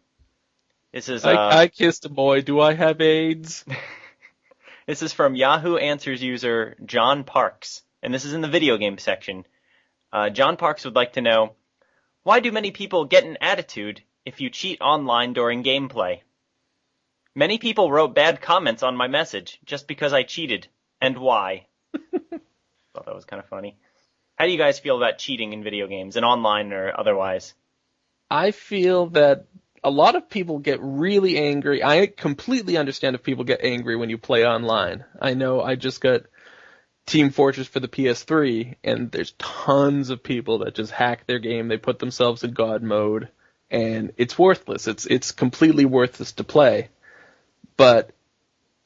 This is I kissed a boy. Do I have AIDS? This is from Yahoo Answers user John Parks, and this is in the video game section. John Parks would like to know, why do many people get an attitude if you cheat online during gameplay? Many people wrote bad comments on my message just because I cheated, and why? Thought that was kind of funny. How do you guys feel about cheating in video games, and online or otherwise? I feel that a lot of people get really angry. I completely understand if people get angry when you play online. I know I just got Team Fortress for the PS3, and there's tons of people that just hack their game. They put themselves in God mode, and it's worthless. It's completely worthless to play. But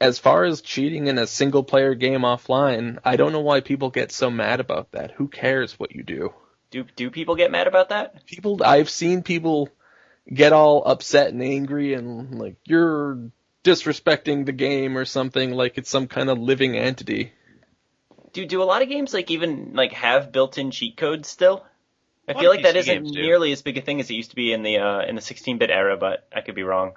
as far as cheating in a single-player game offline, I don't know why people get so mad about that. Who cares what you do? Do people get mad about that? I've seen people get all upset and angry and like, you're disrespecting the game or something, like it's some kind of living entity. Do a lot of games even have built-in cheat codes still? I feel like that isn't nearly as big a thing as it used to be in the 16-bit era, but I could be wrong.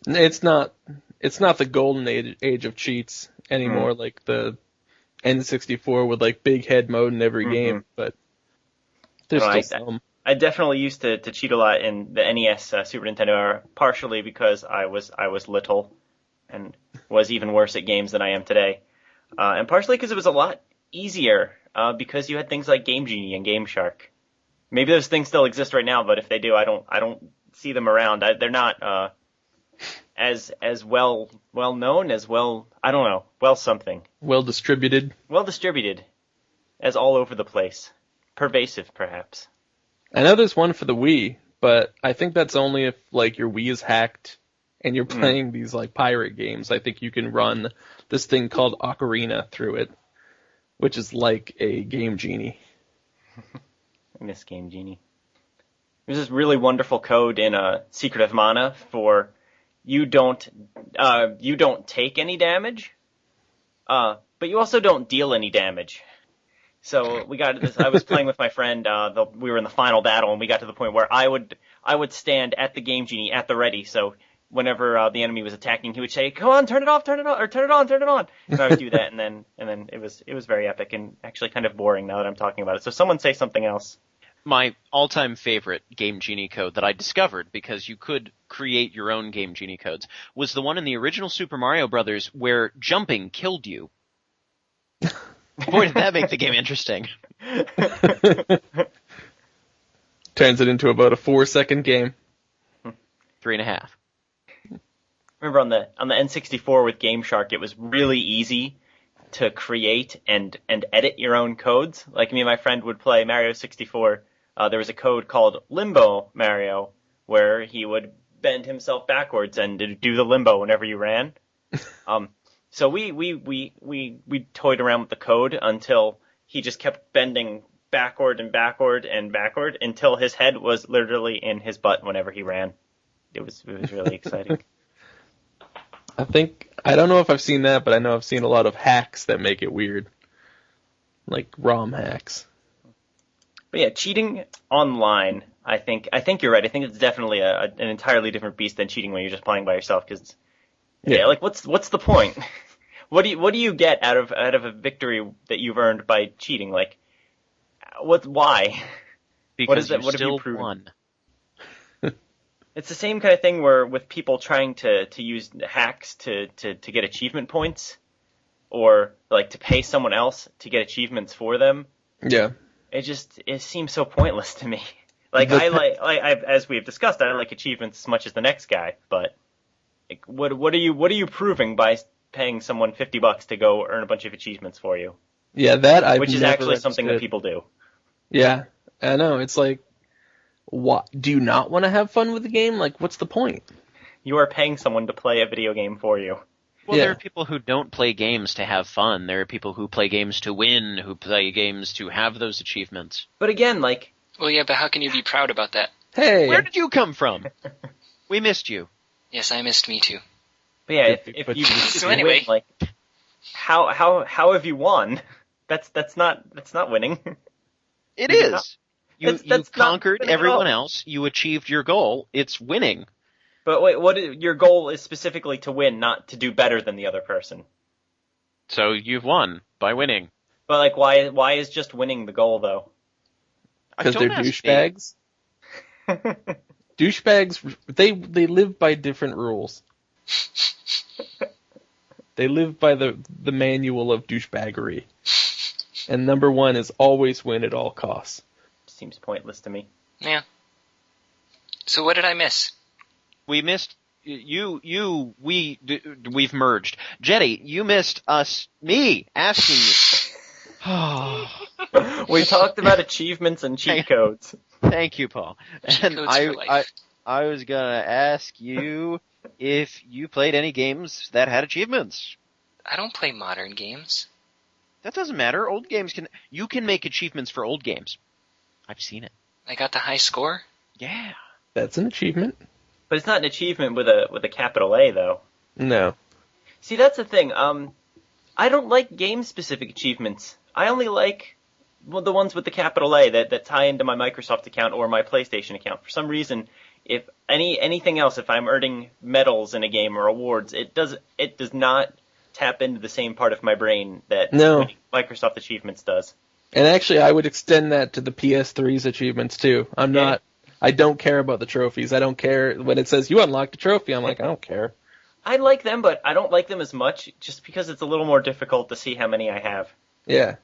It's not the golden age of cheats anymore, like the N64 with big head mode in every game, but there's still some. I definitely used to cheat a lot in the NES, Super Nintendo era, partially because I was little and was even worse at games than I am today, and partially because it was a lot easier because you had things like Game Genie and Game Shark. Maybe those things still exist right now, but if they do, I don't see them around. They're not as well known as something. Well distributed. Well distributed, as all over the place, pervasive perhaps. I know there's one for the Wii, but I think that's only if your Wii is hacked and you're playing these pirate games. I think you can run this thing called Ocarina through it, which is like a Game Genie. I miss Game Genie. There's this really wonderful code in Secret of Mana for you don't take any damage, but you also don't deal any damage. So we got this. I was playing with my friend. We were in the final battle, and we got to the point where I would stand at the Game Genie at the ready. So whenever the enemy was attacking, he would say, "Come on, turn it off, turn it on, or turn it on, turn it on." And I would do that, and then it was very epic and actually kind of boring now that I'm talking about it. So someone say something else. My all-time favorite Game Genie code that I discovered, because you could create your own Game Genie codes, was the one in the original Super Mario Brothers where jumping killed you. Boy, did that make the game interesting. Turns it into about a 4-second game. 3.5. Remember on the N64 with Game Shark, it was really easy to create and edit your own codes. Like me and my friend would play Mario 64. There was a code called Limbo Mario where he would bend himself backwards and do the limbo whenever you ran. So we toyed around with the code until he just kept bending backward and backward and backward until his head was literally in his butt whenever he ran. It was really exciting. I don't know if I've seen that, but I know I've seen a lot of hacks that make it weird. Like ROM hacks. But yeah, cheating online, I think you're right. I think it's definitely an entirely different beast than cheating when you're just playing by yourself, because what's the point? What do you get out of a victory that you've earned by cheating? Why? Because what still have you proven? won. It's the same kind of thing where with people trying to use hacks to get achievement points. or like to pay someone else to get achievements for them. Yeah. It seems so pointless to me. Like as we've discussed, I like achievements as much as the next guy, but like, what are you proving by paying someone $50 to go earn a bunch of achievements for you? Yeah, which is actually something that people do. Yeah, I know. It's like, what? Do you not want to have fun with the game? Like, what's the point? You are paying someone to play a video game for you. Well, there are people who don't play games to have fun. There are people who play games to win, who play games to have those achievements. But again, like... Well, yeah, but how can you be proud about that? Hey! Where did you come from? We missed you. Yes, I missed me too. But yeah, if you So anyway, win, like, how have you won? That's not winning. It is. You That's conquered everyone else. You achieved your goal. It's winning. But wait, your goal is specifically to win, not to do better than the other person. So you've won by winning. But like, why is just winning the goal though? Because they're douchebags. Douchebags, they live by different rules. They live by the manual of douchebaggery. And number one is always win at all costs. Seems pointless to me. Yeah. So what did I miss? We missed we've merged. Jetty, you missed me asking you. We talked about achievements and cheat codes. Thank you, Paul. And codes for life. I was gonna ask you if you played any games that had achievements. I don't play modern games. That doesn't matter. Old games you can make achievements for old games. I've seen it. I got the high score? Yeah. That's an achievement. But it's not an achievement with a capital A though. No. See, that's the thing. I don't like game-specific achievements. I only like the ones with the capital A that tie into my Microsoft account or my PlayStation account. For some reason, if anything else, if I'm earning medals in a game or awards, it does not tap into the same part of my brain that Microsoft achievements does. And actually, I would extend that to the PS3's achievements too. I don't care about the trophies. I don't care when it says you unlocked a trophy. I'm like, I don't care. I like them, but I don't like them as much just because it's a little more difficult to see how many I have. Yeah.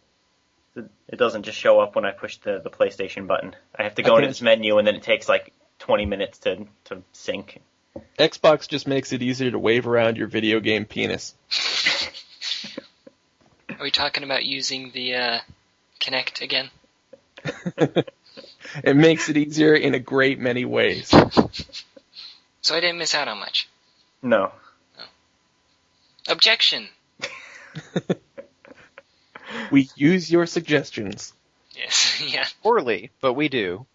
It doesn't just show up when I push the PlayStation button. I have to go into this menu, and then it takes like 20 minutes to sync. Xbox just makes it easier to wave around your video game penis. Are we talking about using the Kinect again? It makes it easier in a great many ways. So I didn't miss out on much. No. Objection! We use your suggestions. Yes, yeah. Poorly, but we do.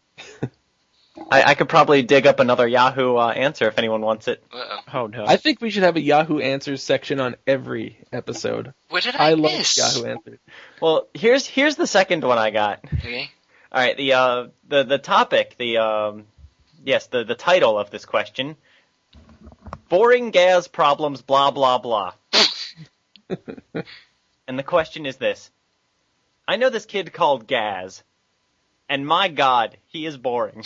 I could probably dig up another Yahoo answer if anyone wants it. Uh-oh. Oh, no. I think we should have a Yahoo Answers section on every episode. What did I miss? Love Yahoo Answers. Well, here's the second one I got. Okay. All right, the topic, the title of this question, boring gas problems, blah blah blah. And the question is this: I know this kid called Gaz, and my God, he is boring.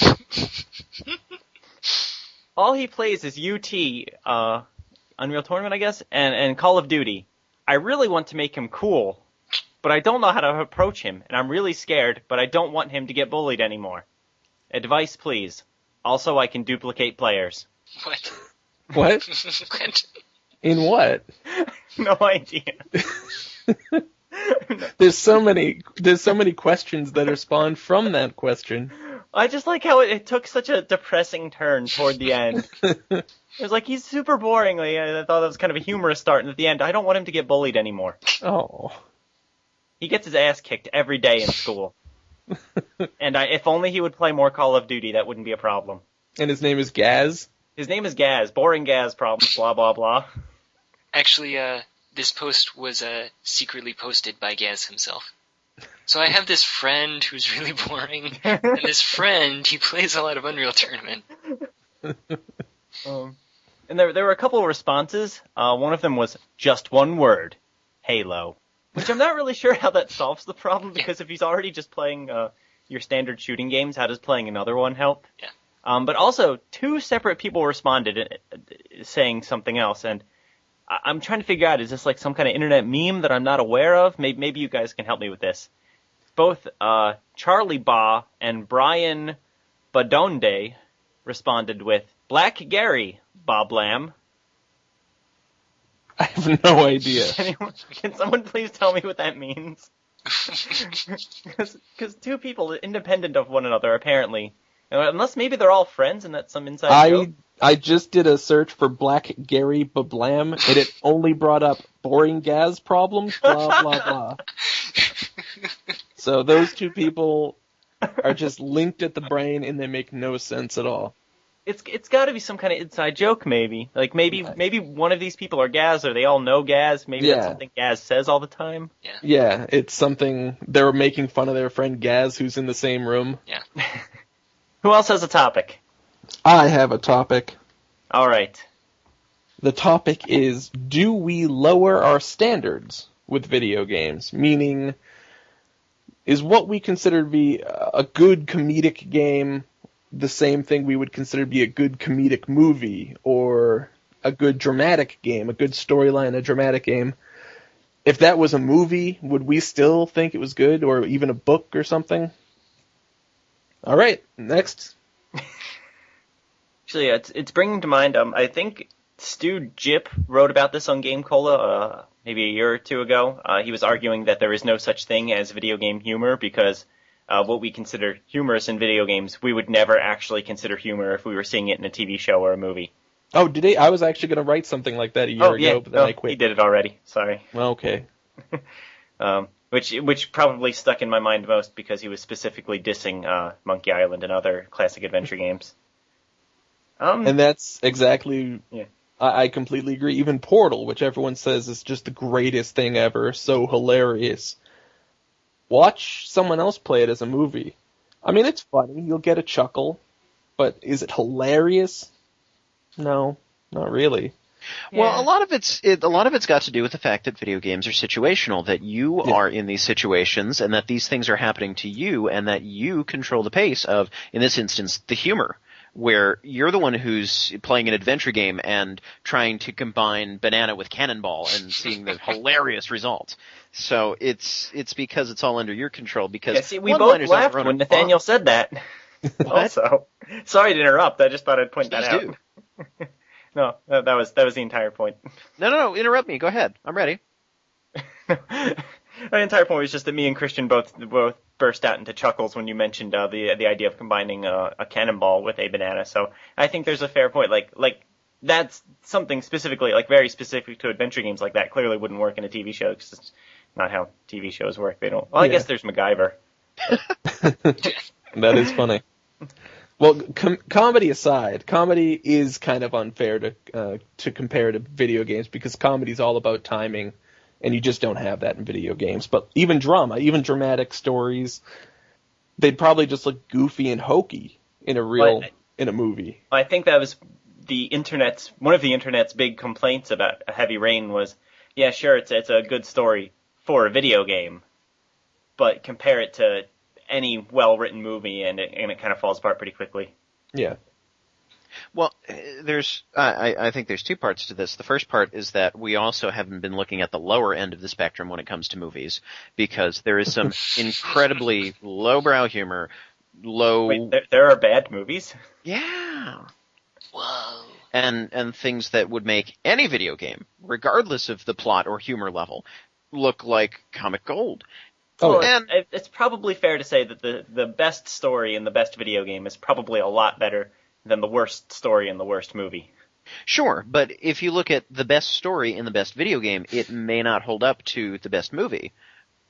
All he plays is UT, Unreal Tournament, I guess, and Call of Duty. I really want to make him cool, but I don't know how to approach him, and I'm really scared, but I don't want him to get bullied anymore. Advice, please. Also, I can duplicate players. What? What? What? In what? No idea. There's so many questions that are spawned from that question. I just like how it took such a depressing turn toward the end. It was like, he's super boring. Like, I thought that was kind of a humorous start, and at the end, I don't want him to get bullied anymore. Oh. He gets his ass kicked every day in school. And if only he would play more Call of Duty, that wouldn't be a problem. And his name is Gaz? His name is Gaz. Boring Gaz problems, blah, blah, blah. Actually, this post was secretly posted by Gaz himself. So I have this friend who's really boring, and this friend, he plays a lot of Unreal Tournament. And there were a couple of responses. One of them was just one word, Halo. Which I'm not really sure how that solves the problem, because if he's already just playing your standard shooting games, how does playing another one help? Yeah. But also, two separate people responded saying something else, and I'm trying to figure out, is this like some kind of internet meme that I'm not aware of? Maybe you guys can help me with this. Both Charlie Ba and Brian Badonde responded with, Black Gary, Bob Lamb. I have no idea. Can someone please tell me what that means? Because two people independent of one another, apparently. Unless maybe they're all friends and that's some inside joke. I just did a search for Black Gary Bablam, and it only brought up boring gas problems, blah, blah, blah. So those two people are just linked at the brain, and they make no sense at all. It's got to be some kind of inside joke, maybe. Like, maybe one of these people are Gaz, or they all know Gaz. Maybe that's something Gaz says all the time. Yeah, it's something... They're making fun of their friend Gaz, who's in the same room. Yeah. Who else has a topic? I have a topic. All right. The topic is, do we lower our standards with video games? Meaning, is what we consider to be a good comedic game the same thing we would consider to be a good comedic movie, or a good dramatic game, a good storyline, a dramatic game? If that was a movie, would we still think it was good, or even a book or something? All right, next. Actually, it's bringing to mind, I think Stu Jip wrote about this on GameCola maybe a year or two ago. He was arguing that there is no such thing as video game humor because what we consider humorous in video games, we would never actually consider humor if we were seeing it in a TV show or a movie. Oh, did he? I was actually going to write something like that a year ago, but then I quit. He did it already. Sorry. Okay. Which probably stuck in my mind most because he was specifically dissing Monkey Island and other classic adventure games. And that's exactly... Yeah. I completely agree. Even Portal, which everyone says is just the greatest thing ever, so hilarious. Watch someone else play it as a movie. I mean, it's funny. You'll get a chuckle. But is it hilarious? No, not really. Yeah. Well, a lot of it's got to do with the fact that video games are situational, that you are in these situations and that these things are happening to you and that you control the pace of, in this instance, the humor, where you're the one who's playing an adventure game and trying to combine banana with cannonball and seeing the hilarious results. So it's because it's all under your control, because we both laughed when Nathaniel said that. Also, sorry to interrupt. I just thought I'd point that out. No, that was the entire point. No, interrupt me. Go ahead. I'm ready. The entire point was just that me and Christian both burst out into chuckles when you mentioned the idea of combining a cannonball with a banana. So I think there's a fair point. Like that's something specifically, like very specific to adventure games like that. Clearly wouldn't work in a TV show because it's not how TV shows work. They don't. Well, I guess there's MacGyver. That is funny. Well, comedy aside, comedy is kind of unfair to compare to video games because comedy is all about timing, and you just don't have that in video games. But even drama, even dramatic stories, they'd probably just look goofy and hokey in a movie. I think that was one of the internet's big complaints about Heavy Rain was, yeah, sure, it's a good story for a video game, but compare it to any well-written movie, and it kind of falls apart pretty quickly. Yeah. Well, I think there's two parts to this. The first part is that we also haven't been looking at the lower end of the spectrum when it comes to movies, because there is some incredibly lowbrow humor, Wait, there are bad movies? Yeah. Whoa. And things that would make any video game, regardless of the plot or humor level, look like comic gold. Oh, and it's probably fair to say that the best story in the best video game is probably a lot better than the worst story in the worst movie. Sure, but if you look at the best story in the best video game, it may not hold up to the best movie.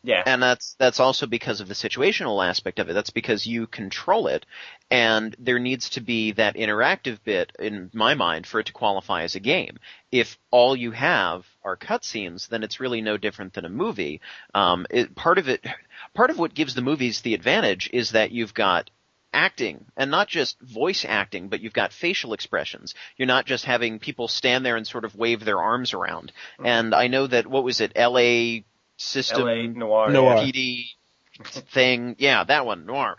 Yeah. And that's also because of the situational aspect of it. That's because you control it, and there needs to be that interactive bit, in my mind, for it to qualify as a game. If all you have are cutscenes, then it's really no different than a movie. Part of what gives the movies the advantage is that you've got acting, and not just voice acting, but you've got facial expressions. You're not just having people stand there and sort of wave their arms around. And I know that, what was it, LA System LA Noir. PD thing, yeah, that one, Noir,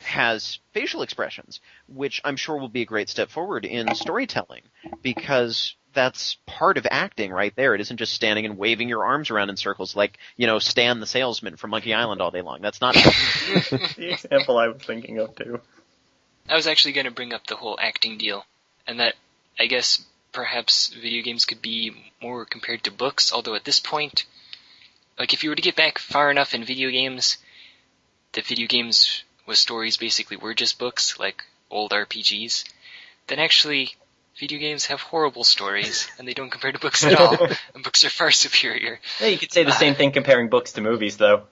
has facial expressions, which I'm sure will be a great step forward in storytelling, because that's part of acting right there. It isn't just standing and waving your arms around in circles like, Stan the salesman from Monkey Island all day long. That's not the example I was thinking of, too. I was actually going to bring up the whole acting deal, and that I guess perhaps video games could be more compared to books, although at this point, like if you were to get back far enough in video games, that video games with stories basically were just books, like old RPGs, then actually video games have horrible stories, and they don't compare to books at all, and books are far superior. Yeah, you could say the same thing comparing books to movies, though.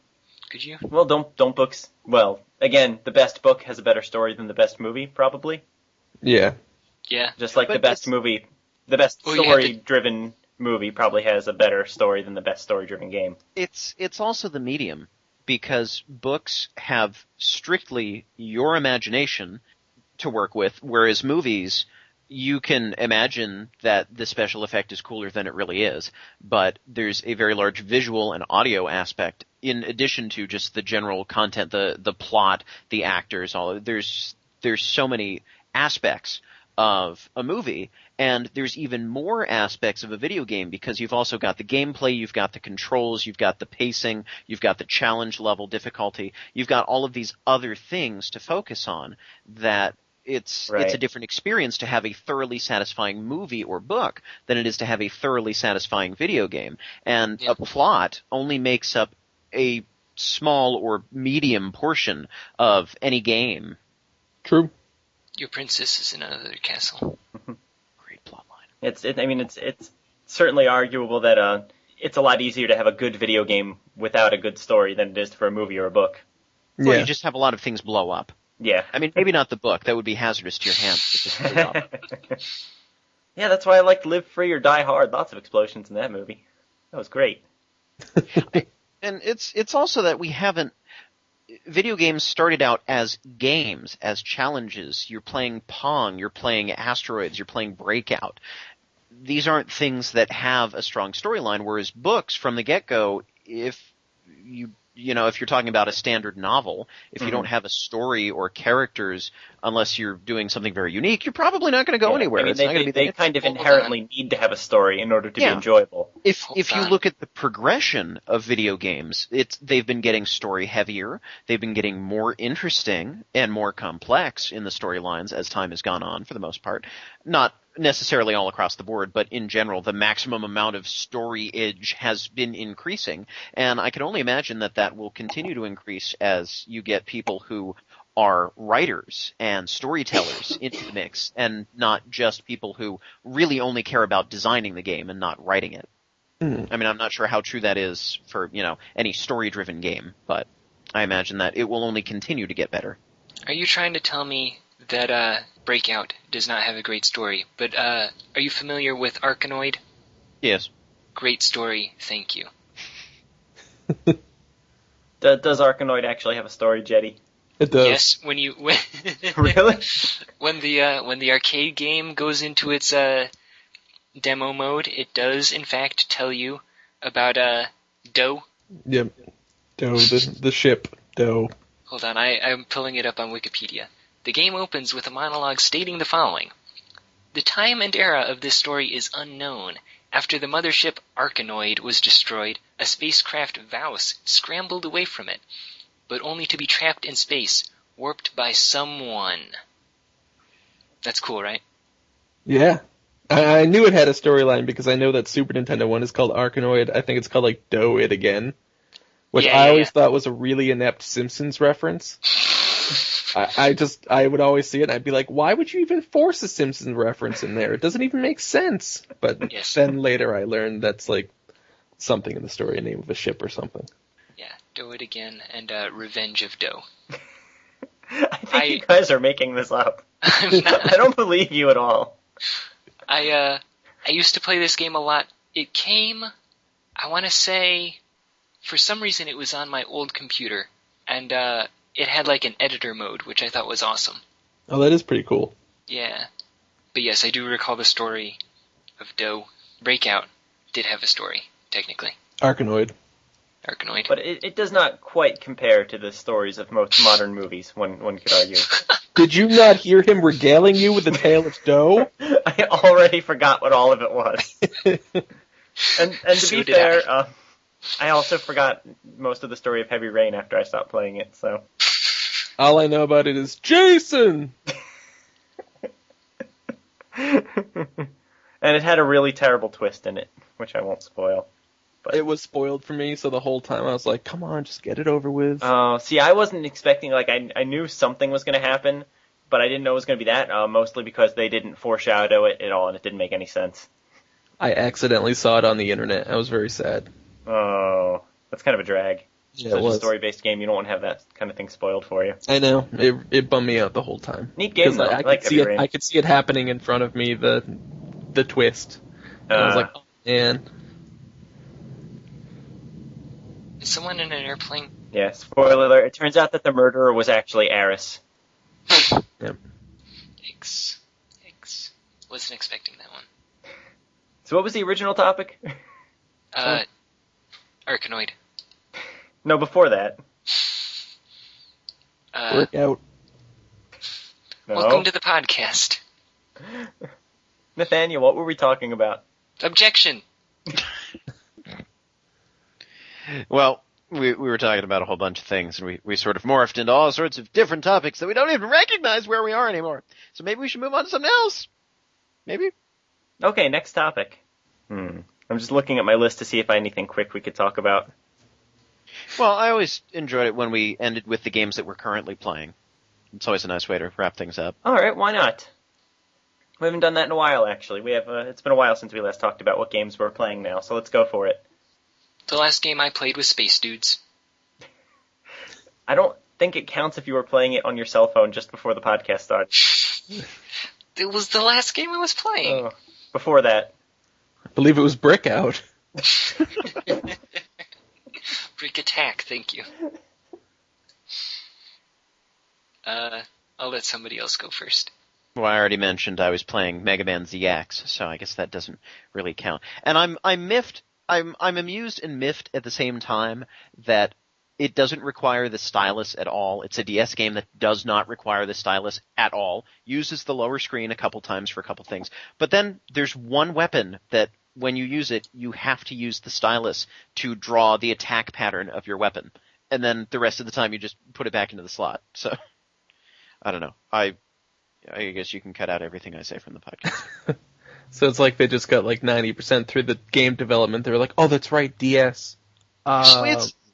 Could you? Well, don't books... Well, again, the best book has a better story than the best movie, probably. Yeah. Yeah. Just like the best movie... The best story-driven movie probably has a better story than the best story-driven game. It's also the medium, because books have strictly your imagination to work with, whereas movies, you can imagine that the special effect is cooler than it really is, but there's a very large visual and audio aspect in addition to just the general content, the plot, the actors, there's so many aspects of a movie, and there's even more aspects of a video game, because you've also got the gameplay, you've got the controls, you've got the pacing, you've got the challenge level difficulty, you've got all of these other things to focus on, that it's a different experience to have a thoroughly satisfying movie or book than it is to have a thoroughly satisfying video game. And a plot only makes up a small or medium portion of any game. True. Your princess is in another castle. Great plot line. It's certainly arguable that it's a lot easier to have a good video game without a good story than it is for a movie or a book. Well, you just have a lot of things blow up. Yeah. I mean, maybe not the book. That would be hazardous to your hands. Yeah, that's why I liked Live Free or Die Hard. Lots of explosions in that movie. That was great. And it's also that we haven't... Video games started out as games, as challenges. You're playing Pong, you're playing Asteroids, you're playing Breakout. These aren't things that have a strong storyline, whereas books, from the get-go, if you're talking about a standard novel, if you don't have a story or characters, unless you're doing something very unique, you're probably not going to go anywhere. I mean, they kind of inherently need to have a story in order to be enjoyable. If you look at the progression of video games, they've been getting story heavier, they've been getting more interesting and more complex in the storylines as time has gone on, for the most part. Not necessarily all across the board, but in general, the maximum amount of story-age has been increasing, and I can only imagine that will continue to increase as you get people who are writers and storytellers into the mix, and not just people who really only care about designing the game and not writing it. I mean, I'm not sure how true that is for, any story-driven game, but I imagine that it will only continue to get better. Are you trying to tell me that Breakout does not have a great story, but are you familiar with Arkanoid? Yes. Great story, thank you. Does Arkanoid actually have a story, Jetty? It does. Yes, Really? when the arcade game goes into its demo mode, it does in fact tell you about Doe. Yep. Doe, the ship. Doe. Hold on, I'm pulling it up on Wikipedia. The game opens with a monologue stating the following. The time and era of this story is unknown. After the mothership Arkanoid was destroyed, a spacecraft Vaus scrambled away from it, but only to be trapped in space, warped by someone. That's cool, right? Yeah. I knew it had a storyline because I know that Super Nintendo one is called Arkanoid. I think it's called, like, Doe It Again, which I always thought was a really inept Simpsons reference. I would always see it and I'd be like, why would you even force a Simpsons reference in there? It doesn't even make sense. But then later I learned that's like something in the story, a name of a ship or something. Yeah, Do It Again and Revenge of Doe. I think you guys are making this up. I'm not. I don't believe you at all. I used to play this game a lot. It came, I want to say, for some reason it was on my old computer, and it had like an editor mode, which I thought was awesome. Oh, that is pretty cool. Yeah. But yes, I do recall the story of Doe. Breakout did have a story, technically. Arkanoid. Arkanoid. But it does not quite compare to the stories of most modern movies, one could argue. Did you not hear him regaling you with a tale of dough? I already forgot what all of it was. And to So be did fair, I also forgot most of the story of Heavy Rain after I stopped playing it, so... All I know about it is Jason! And it had a really terrible twist in it, which I won't spoil. But It was spoiled for me, so the whole time I was like, come on, just get it over with. see, I wasn't expecting, like, I knew something was going to happen, but I didn't know it was going to be that, mostly because they didn't foreshadow it at all, and it didn't make any sense. I accidentally saw it on the internet. I was very sad. Oh, that's kind of a drag. Yeah, Such it was. a story-based game, you don't want to have that kind of thing spoiled for you. I know. It bummed me out the whole time. Neat game, though. I like could see Heavy it. Rain. I could see it happening in front of me. The twist. And I was like, oh, man. Is someone in an airplane? Yeah, spoiler alert. It turns out that the murderer was actually Eris. Yep. Yikes. Wasn't expecting that one. So what was the original topic? Arkanoid. No, before that. Work out. No. Welcome to the podcast. Nathaniel, what were we talking about? Objection. Well, we were talking about a whole bunch of things, and we sort of morphed into all sorts of different topics that we don't even recognize where we are anymore. So maybe we should move on to something else. Maybe? Okay, next topic. I'm just looking at my list to see if I have anything quick we could talk about. Well, I always enjoyed it when we ended with the games that we're currently playing. It's always a nice way to wrap things up. Alright, why not? We haven't done that in a while, actually. It's been a while since we last talked about what games we're playing now, so let's go for it. The last game I played was Space Dudes. I don't think it counts if you were playing it on your cell phone just before the podcast started. It was the last game I was playing. Oh, before that. I believe it was Brick Out. Brick Attack, thank you. I'll let somebody else go first. Well, I already mentioned I was playing Mega Man ZX, so I guess that doesn't really count. And I'm miffed. I'm amused and miffed at the same time that it doesn't require the stylus at all. It's a DS game that does not require the stylus at all. Uses the lower screen a couple times for a couple things. But then there's one weapon that when you use it, you have to use the stylus to draw the attack pattern of your weapon. And then the rest of the time you just put it back into the slot. So, I don't know. I guess you can cut out everything I say from the podcast. So it's like they just got like 90% through the game development. They were like, oh, that's right, DS.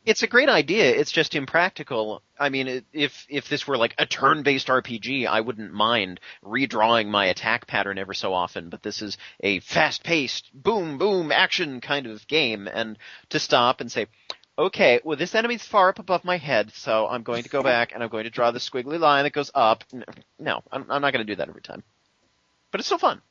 It's a great idea. It's just impractical. I mean, if this were like a turn-based RPG, I wouldn't mind redrawing my attack pattern ever so often. But this is a fast-paced, boom, boom, action kind of game. And to stop and say, okay, well, this enemy's far up above my head, so I'm going to go back and I'm going to draw the squiggly line that goes up. No, I'm not going to do that every time. But it's still fun.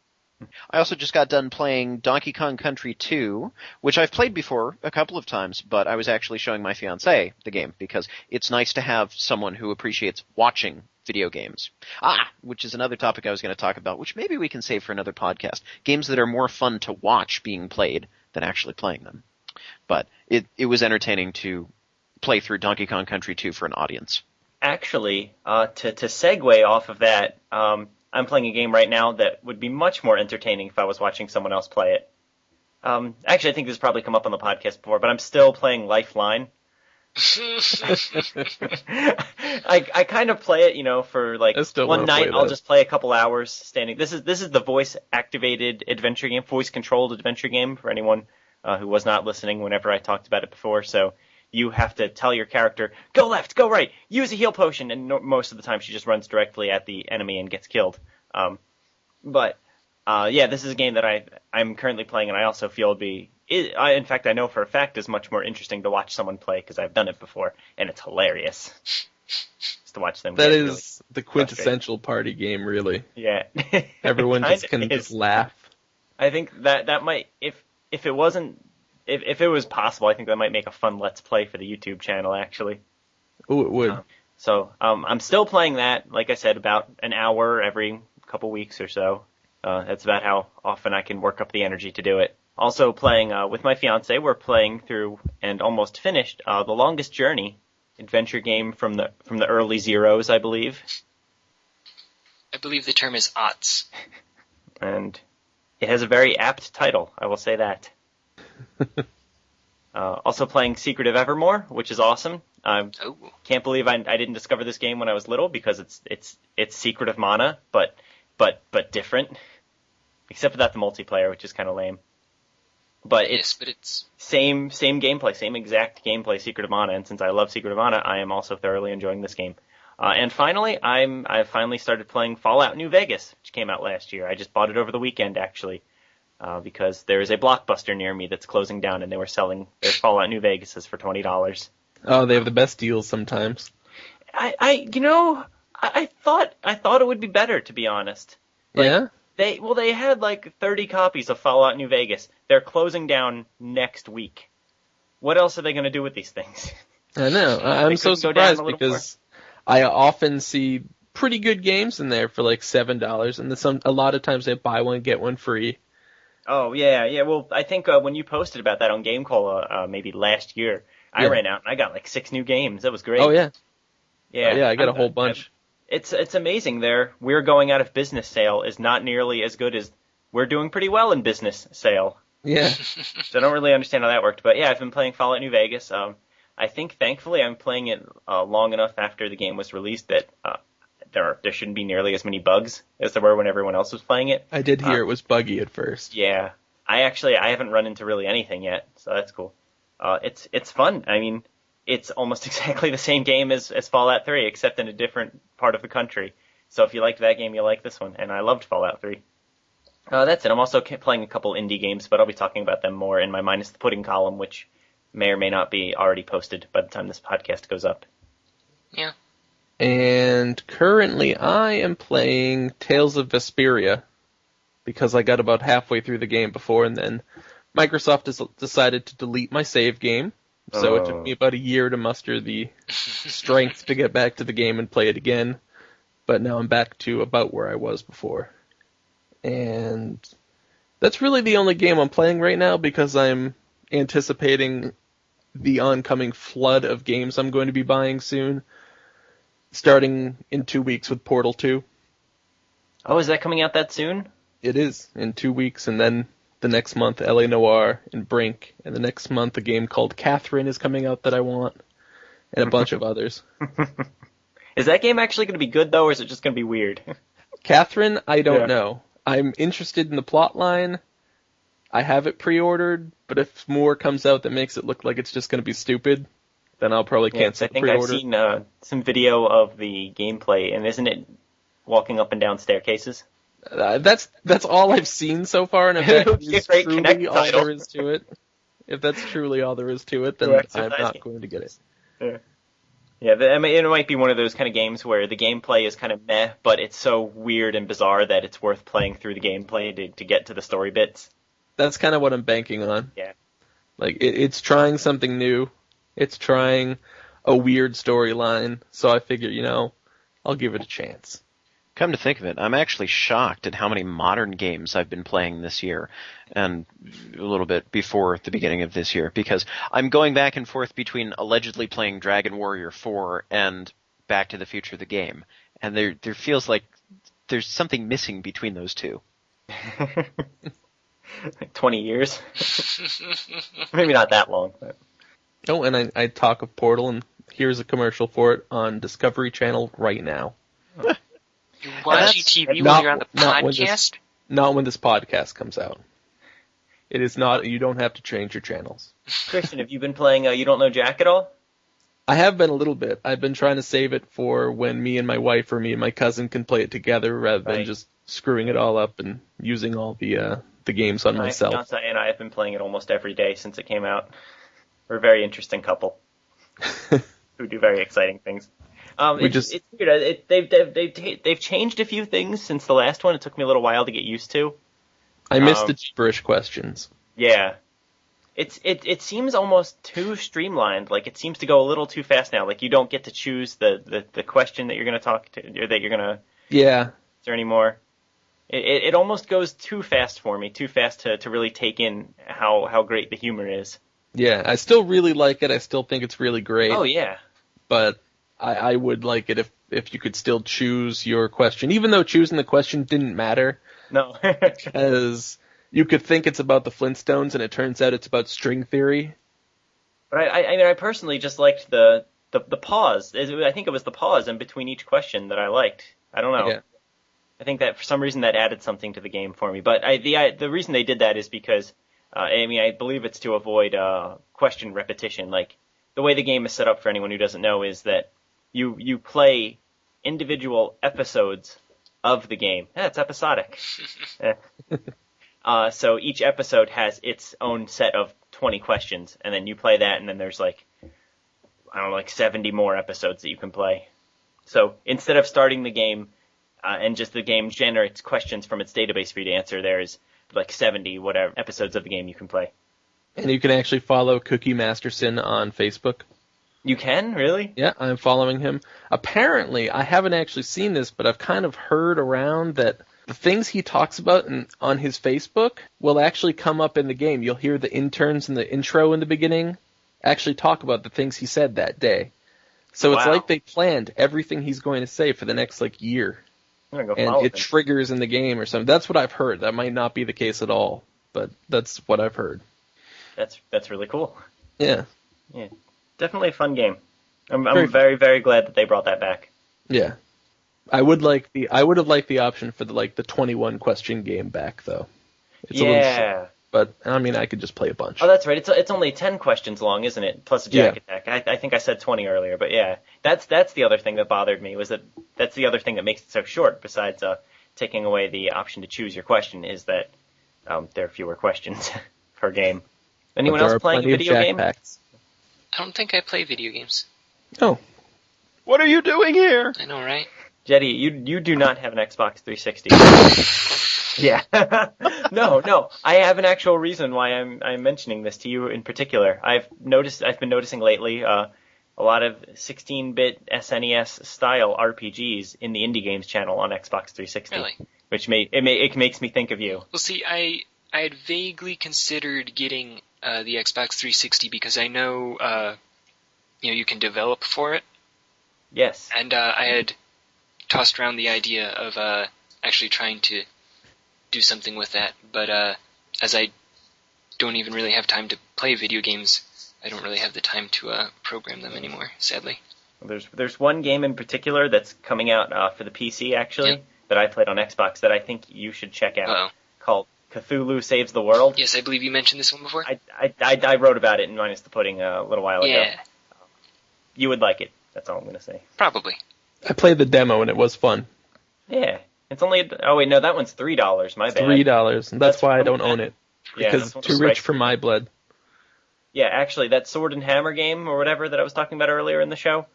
I also just got done playing Donkey Kong Country 2, which I've played before a couple of times, but I was actually showing my fiancée the game because it's nice to have someone who appreciates watching video games. Which is another topic I was going to talk about, which maybe we can save for another podcast. Games that are more fun to watch being played than actually playing them. But it was entertaining to play through Donkey Kong Country 2 for an audience. Actually, to segue off of that, I'm playing a game right now that would be much more entertaining if I was watching someone else play it. Actually, I think this has probably come up on the podcast before, but I'm still playing Lifeline. I kind of play it, for like one night. I'll just play a couple hours standing. This is the voice-activated adventure game, voice-controlled adventure game for anyone who was not listening whenever I talked about it before. So you have to tell your character, go left, go right, use a heal potion, and most of the time she just runs directly at the enemy and gets killed. This is a game that I'm currently playing, and I also feel in fact, I know for a fact is much more interesting to watch someone play because I've done it before, and it's hilarious. Just to watch them. That is really the quintessential party game, really. Yeah. Everyone just laugh. I think that might, if it wasn't, if it was possible, I think that might make a fun Let's Play for the YouTube channel, actually. Oh, it would. I'm still playing that, like I said, about an hour every couple weeks or so. That's about how often I can work up the energy to do it. Also playing with my fiance, we're playing through and almost finished The Longest Journey, adventure game from the early zeros, I believe. I believe the term is aughts. And it has a very apt title, I will say that. Also playing Secret of Evermore, which is awesome. Can't believe I didn't discover this game when I was little, because it's Secret of Mana, but different. Except for that the multiplayer, which is kind of lame. But it's same gameplay, same exact gameplay, Secret of Mana. And since I love Secret of Mana, I am also thoroughly enjoying this game. And finally, I've finally started playing Fallout New Vegas, which came out last year. I just bought it over the weekend, actually, because there is a Blockbuster near me that's closing down, and they were selling their Fallout New Vegases for $20. Oh, they have the best deals sometimes. I thought it would be better, to be honest. Yeah. They had like 30 copies of Fallout New Vegas. They're closing down next week. What else are they going to do with these things? I know. I'm so surprised because I often see pretty good games in there for like $7, and a lot of times they buy one, get one free. Oh, yeah. Well, I think when you posted about that on GameCola maybe last year, I ran out and I got like 6 new games. That was great. Oh, yeah. Yeah, I got a whole bunch. It's amazing. We're going out of business sale is not nearly as good as we're doing pretty well in business sale. Yeah. So I don't really understand how that worked. But yeah, I've been playing Fallout New Vegas. I think, thankfully, I'm playing it long enough after the game was released that there shouldn't be nearly as many bugs as there were when everyone else was playing it. I did hear it was buggy at first. Yeah. I haven't run into really anything yet, so that's cool. It's fun. I mean, it's almost exactly the same game as Fallout 3, except in a different part of the country. So if you liked that game, you'll like this one, and I loved Fallout 3. That's it. I'm also playing a couple indie games, but I'll be talking about them more in my Minus the Pudding column, which may or may not be already posted by the time this podcast goes up. Yeah. And currently I am playing Tales of Vesperia, because I got about halfway through the game before, and then Microsoft decided to delete my save game. So it took me about a year to muster the strength to get back to the game and play it again. But now I'm back to about where I was before. And that's really the only game I'm playing right now, because I'm anticipating the oncoming flood of games I'm going to be buying soon, starting in 2 weeks with Portal 2. Oh, is that coming out that soon? It is, in 2 weeks, and then the next month, L.A. Noire and Brink, and the next month a game called Catherine is coming out that I want, and a bunch of others. Is that game actually going to be good, though, or is it just going to be weird? Catherine, I don't know. I'm interested in the plot line. I have it pre-ordered, but if more comes out that makes it look like it's just going to be stupid, then I'll probably cancel the pre-order. I think I've seen some video of the gameplay, and isn't it walking up and down staircases? That's all I've seen so far, and if that is truly all title. there is to it, then I'm not going to get it. Yeah, I mean, it might be one of those kind of games where the gameplay is kind of meh, but it's so weird and bizarre that it's worth playing through the gameplay to get to the story bits. That's kind of what I'm banking on. Yeah. Like, it's trying something new. It's trying a weird storyline, so I figure, I'll give it a chance. Come to think of it, I'm actually shocked at how many modern games I've been playing this year, and a little bit before the beginning of this year, because I'm going back and forth between allegedly playing Dragon Warrior 4 and Back to the Future the game, and there feels like there's something missing between those two. Like 20 years? Maybe not that long. But. Oh, and I talk of Portal, and here's a commercial for it on Discovery Channel right now. You're watching TV when you're on the podcast? Not when this podcast comes out. It is not. You don't have to change your channels. Christian, have you been playing You Don't Know Jack at all? I have been a little bit. I've been trying to save it for when me and my wife or me and my cousin can play it together, rather than just screwing it all up and using all the games on myself. My fiance and I have been playing it almost every day since it came out. We're a very interesting couple who do very exciting things. It's weird. They've changed a few things since the last one. It took me a little while to get used to. I missed the gibberish questions. Yeah, it seems almost too streamlined. Like, it seems to go a little too fast now. Like, you don't get to choose the question that you're going to talk to or that you're going to answer anymore. It almost goes too fast for me, too fast to really take in how great the humor is. Yeah, I still really like it. I still think it's really great. Oh, yeah. But I would like it if you could still choose your question, even though choosing the question didn't matter. No. As you could think it's about the Flintstones, and it turns out it's about string theory. But I personally just liked the pause. I think it was the pause in between each question that I liked. I don't know. Yeah. I think that for some reason that added something to the game for me. But the reason they did that is because, I believe it's to avoid question repetition. Like, the way the game is set up, for anyone who doesn't know, is that you play individual episodes of the game. Yeah, it's episodic. So each episode has its own set of 20 questions, and then you play that, and then there's like 70 more episodes that you can play. So instead of starting the game, and just the game generates questions from its database for you to answer, there's like 70 whatever episodes of the game you can play. And you can actually follow Cookie Masterson on Facebook. You can? Really? Yeah, I'm following him. Apparently, I haven't actually seen this, but I've kind of heard around that the things he talks about on his Facebook will actually come up in the game. You'll hear the interns in the intro in the beginning actually talk about the things he said that day. So It's like they planned everything he's going to say for the next year. I'm gonna go and follow it them. triggers in the game or something. That's what I've heard. That might not be the case at all, but that's what I've heard. That's really cool. Yeah. Yeah. Definitely a fun game. I'm Very very, very glad that they brought that back. Yeah. I would have liked the option for the 21 question game back though. It's a little short, but I mean I could just play a bunch. Oh, that's right. It's only 10 questions long, isn't it? Plus a jack attack. I think I said 20 earlier, but yeah. That's the other thing that bothered me, was that's the other thing that makes it so short, besides taking away the option to choose your question, is that there are fewer questions per game. Anyone else playing a video game? Packs. I don't think I play video games. Oh. What are you doing here? I know, right? Jetty, you do not have an Xbox 360. Yeah. No. I have an actual reason why I'm mentioning this to you in particular. I've been noticing lately a lot of 16-bit SNES style RPGs in the Indie Games channel on Xbox 360. Really? Which it makes me think of you. Well, see, I had vaguely considered getting the Xbox 360 because I know you can develop for it. Yes. And I had tossed around the idea of actually trying to do something with that, but as I don't even really have time to play video games, I don't really have the time to program them anymore, sadly. There's one game in particular that's coming out for the PC, actually, that I played on Xbox that I think you should check out, called Cthulhu Saves the World. Yes, I believe you mentioned this one before. I wrote about it in Minus the Pudding a little while ago. Yeah. You would like it. That's all I'm going to say. Probably. I played the demo and it was fun. Yeah. It's only... Oh, wait, no, that one's $3. My bad. $3, and that's why I don't own it. Because it's too rich for my blood. Yeah, actually, that Sword and Hammer game or whatever that I was talking about earlier in the show,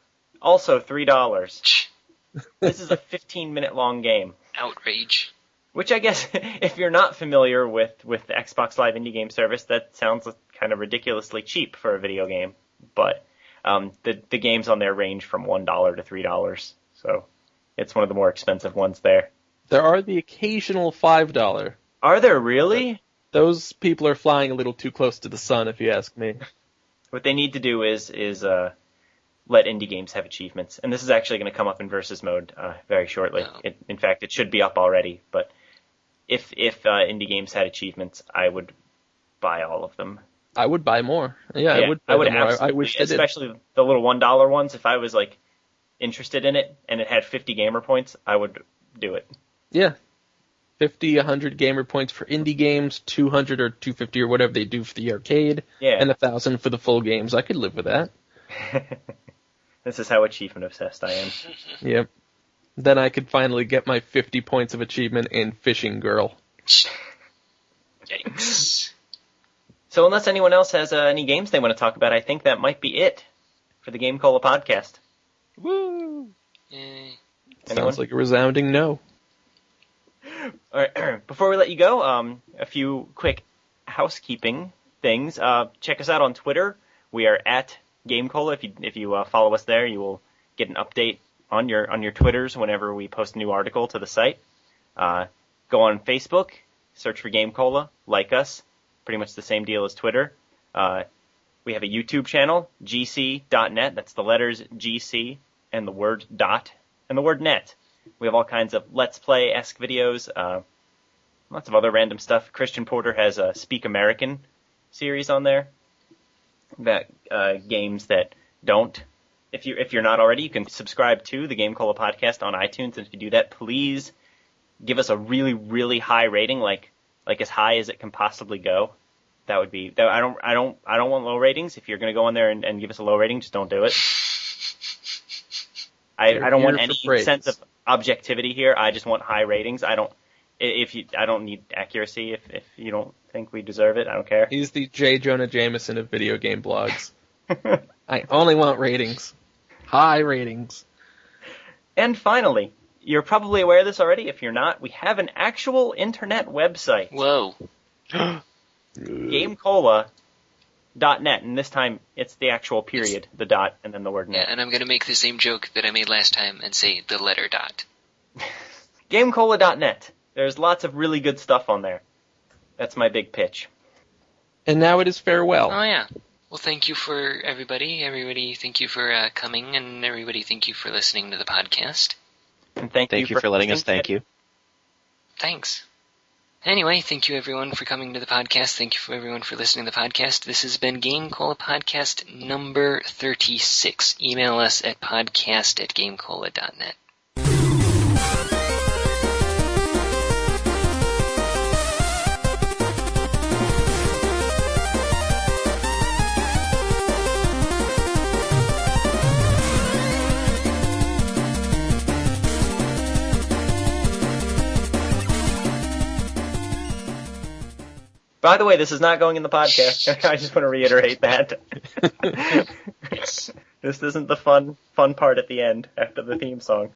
also $3. This is a 15-minute long game. Outrage. Which I guess, if you're not familiar with the Xbox Live Indie Game Service, that sounds kind of ridiculously cheap for a video game. But the games on there range from $1 to $3, so it's one of the more expensive ones there. There are the occasional $5. Are there really? Those people are flying a little too close to the sun, if you ask me. What they need to do is let indie games have achievements, and this is actually going to come up in versus mode very shortly. Oh. In fact, it should be up already. But if indie games had achievements, I would buy all of them. I would buy more. Yeah, I would. I would buy more. absolutely, I wish they did. Especially the little $1 ones. If I was interested in it and it had 50 gamer points, I would do it. Yeah. 50, 100 gamer points for indie games, 200 or 250 or whatever they do for the arcade, and 1,000 for the full games. I could live with that. This is how achievement obsessed I am. Yep. Then I could finally get my 50 points of achievement in Fishing Girl. Yikes. So unless anyone else has any games they want to talk about, I think that might be it for the GameCola podcast. Woo! Yay. Sounds like a resounding no. All right. Before we let you go, a few quick housekeeping things. Check us out on Twitter. We are at GameCola. If you follow us there, you will get an update on your Twitters whenever we post a new article to the site. Go on Facebook, search for GameCola, like us. Pretty much the same deal as Twitter. We have a YouTube channel, gc.net. That's the letters GC and the word dot and the word net. We have all kinds of Let's Play-esque videos, lots of other random stuff. Christian Porter has a Speak American series on there, that games that don't. If you're not already, you can subscribe to the GameCola Podcast on iTunes, and if you do that, please give us a really, really high rating, like as high as it can possibly go. That would be. I don't want low ratings. If you're going to go on there and give us a low rating, just don't do it. I don't want any sense of objectivity here. I just want high ratings. I don't need accuracy if you don't think we deserve it. I don't care. He's the J. Jonah Jameson of video game blogs. I only want ratings. High ratings. And finally, you're probably aware of this already. If you're not, we have an actual internet website. Whoa. GameCola.net, and this time it's the actual period, the dot, and then the word net. Yeah, and I'm going to make the same joke that I made last time and say the letter dot. GameCola.net. There's lots of really good stuff on there. That's my big pitch. And now it is farewell. Oh, yeah. Well, thank you for everybody. Everybody, thank you for coming, and everybody, thank you for listening to the podcast. And thank you for letting us thank you. Thanks. Anyway, thank you everyone for coming to the podcast. Thank you for everyone for listening to the podcast. This has been GameCola Podcast number 36. Email us at podcast@gamecola.net. By the way, this is not going in the podcast. I just want to reiterate that. Yes. This isn't the fun part at the end after the theme song.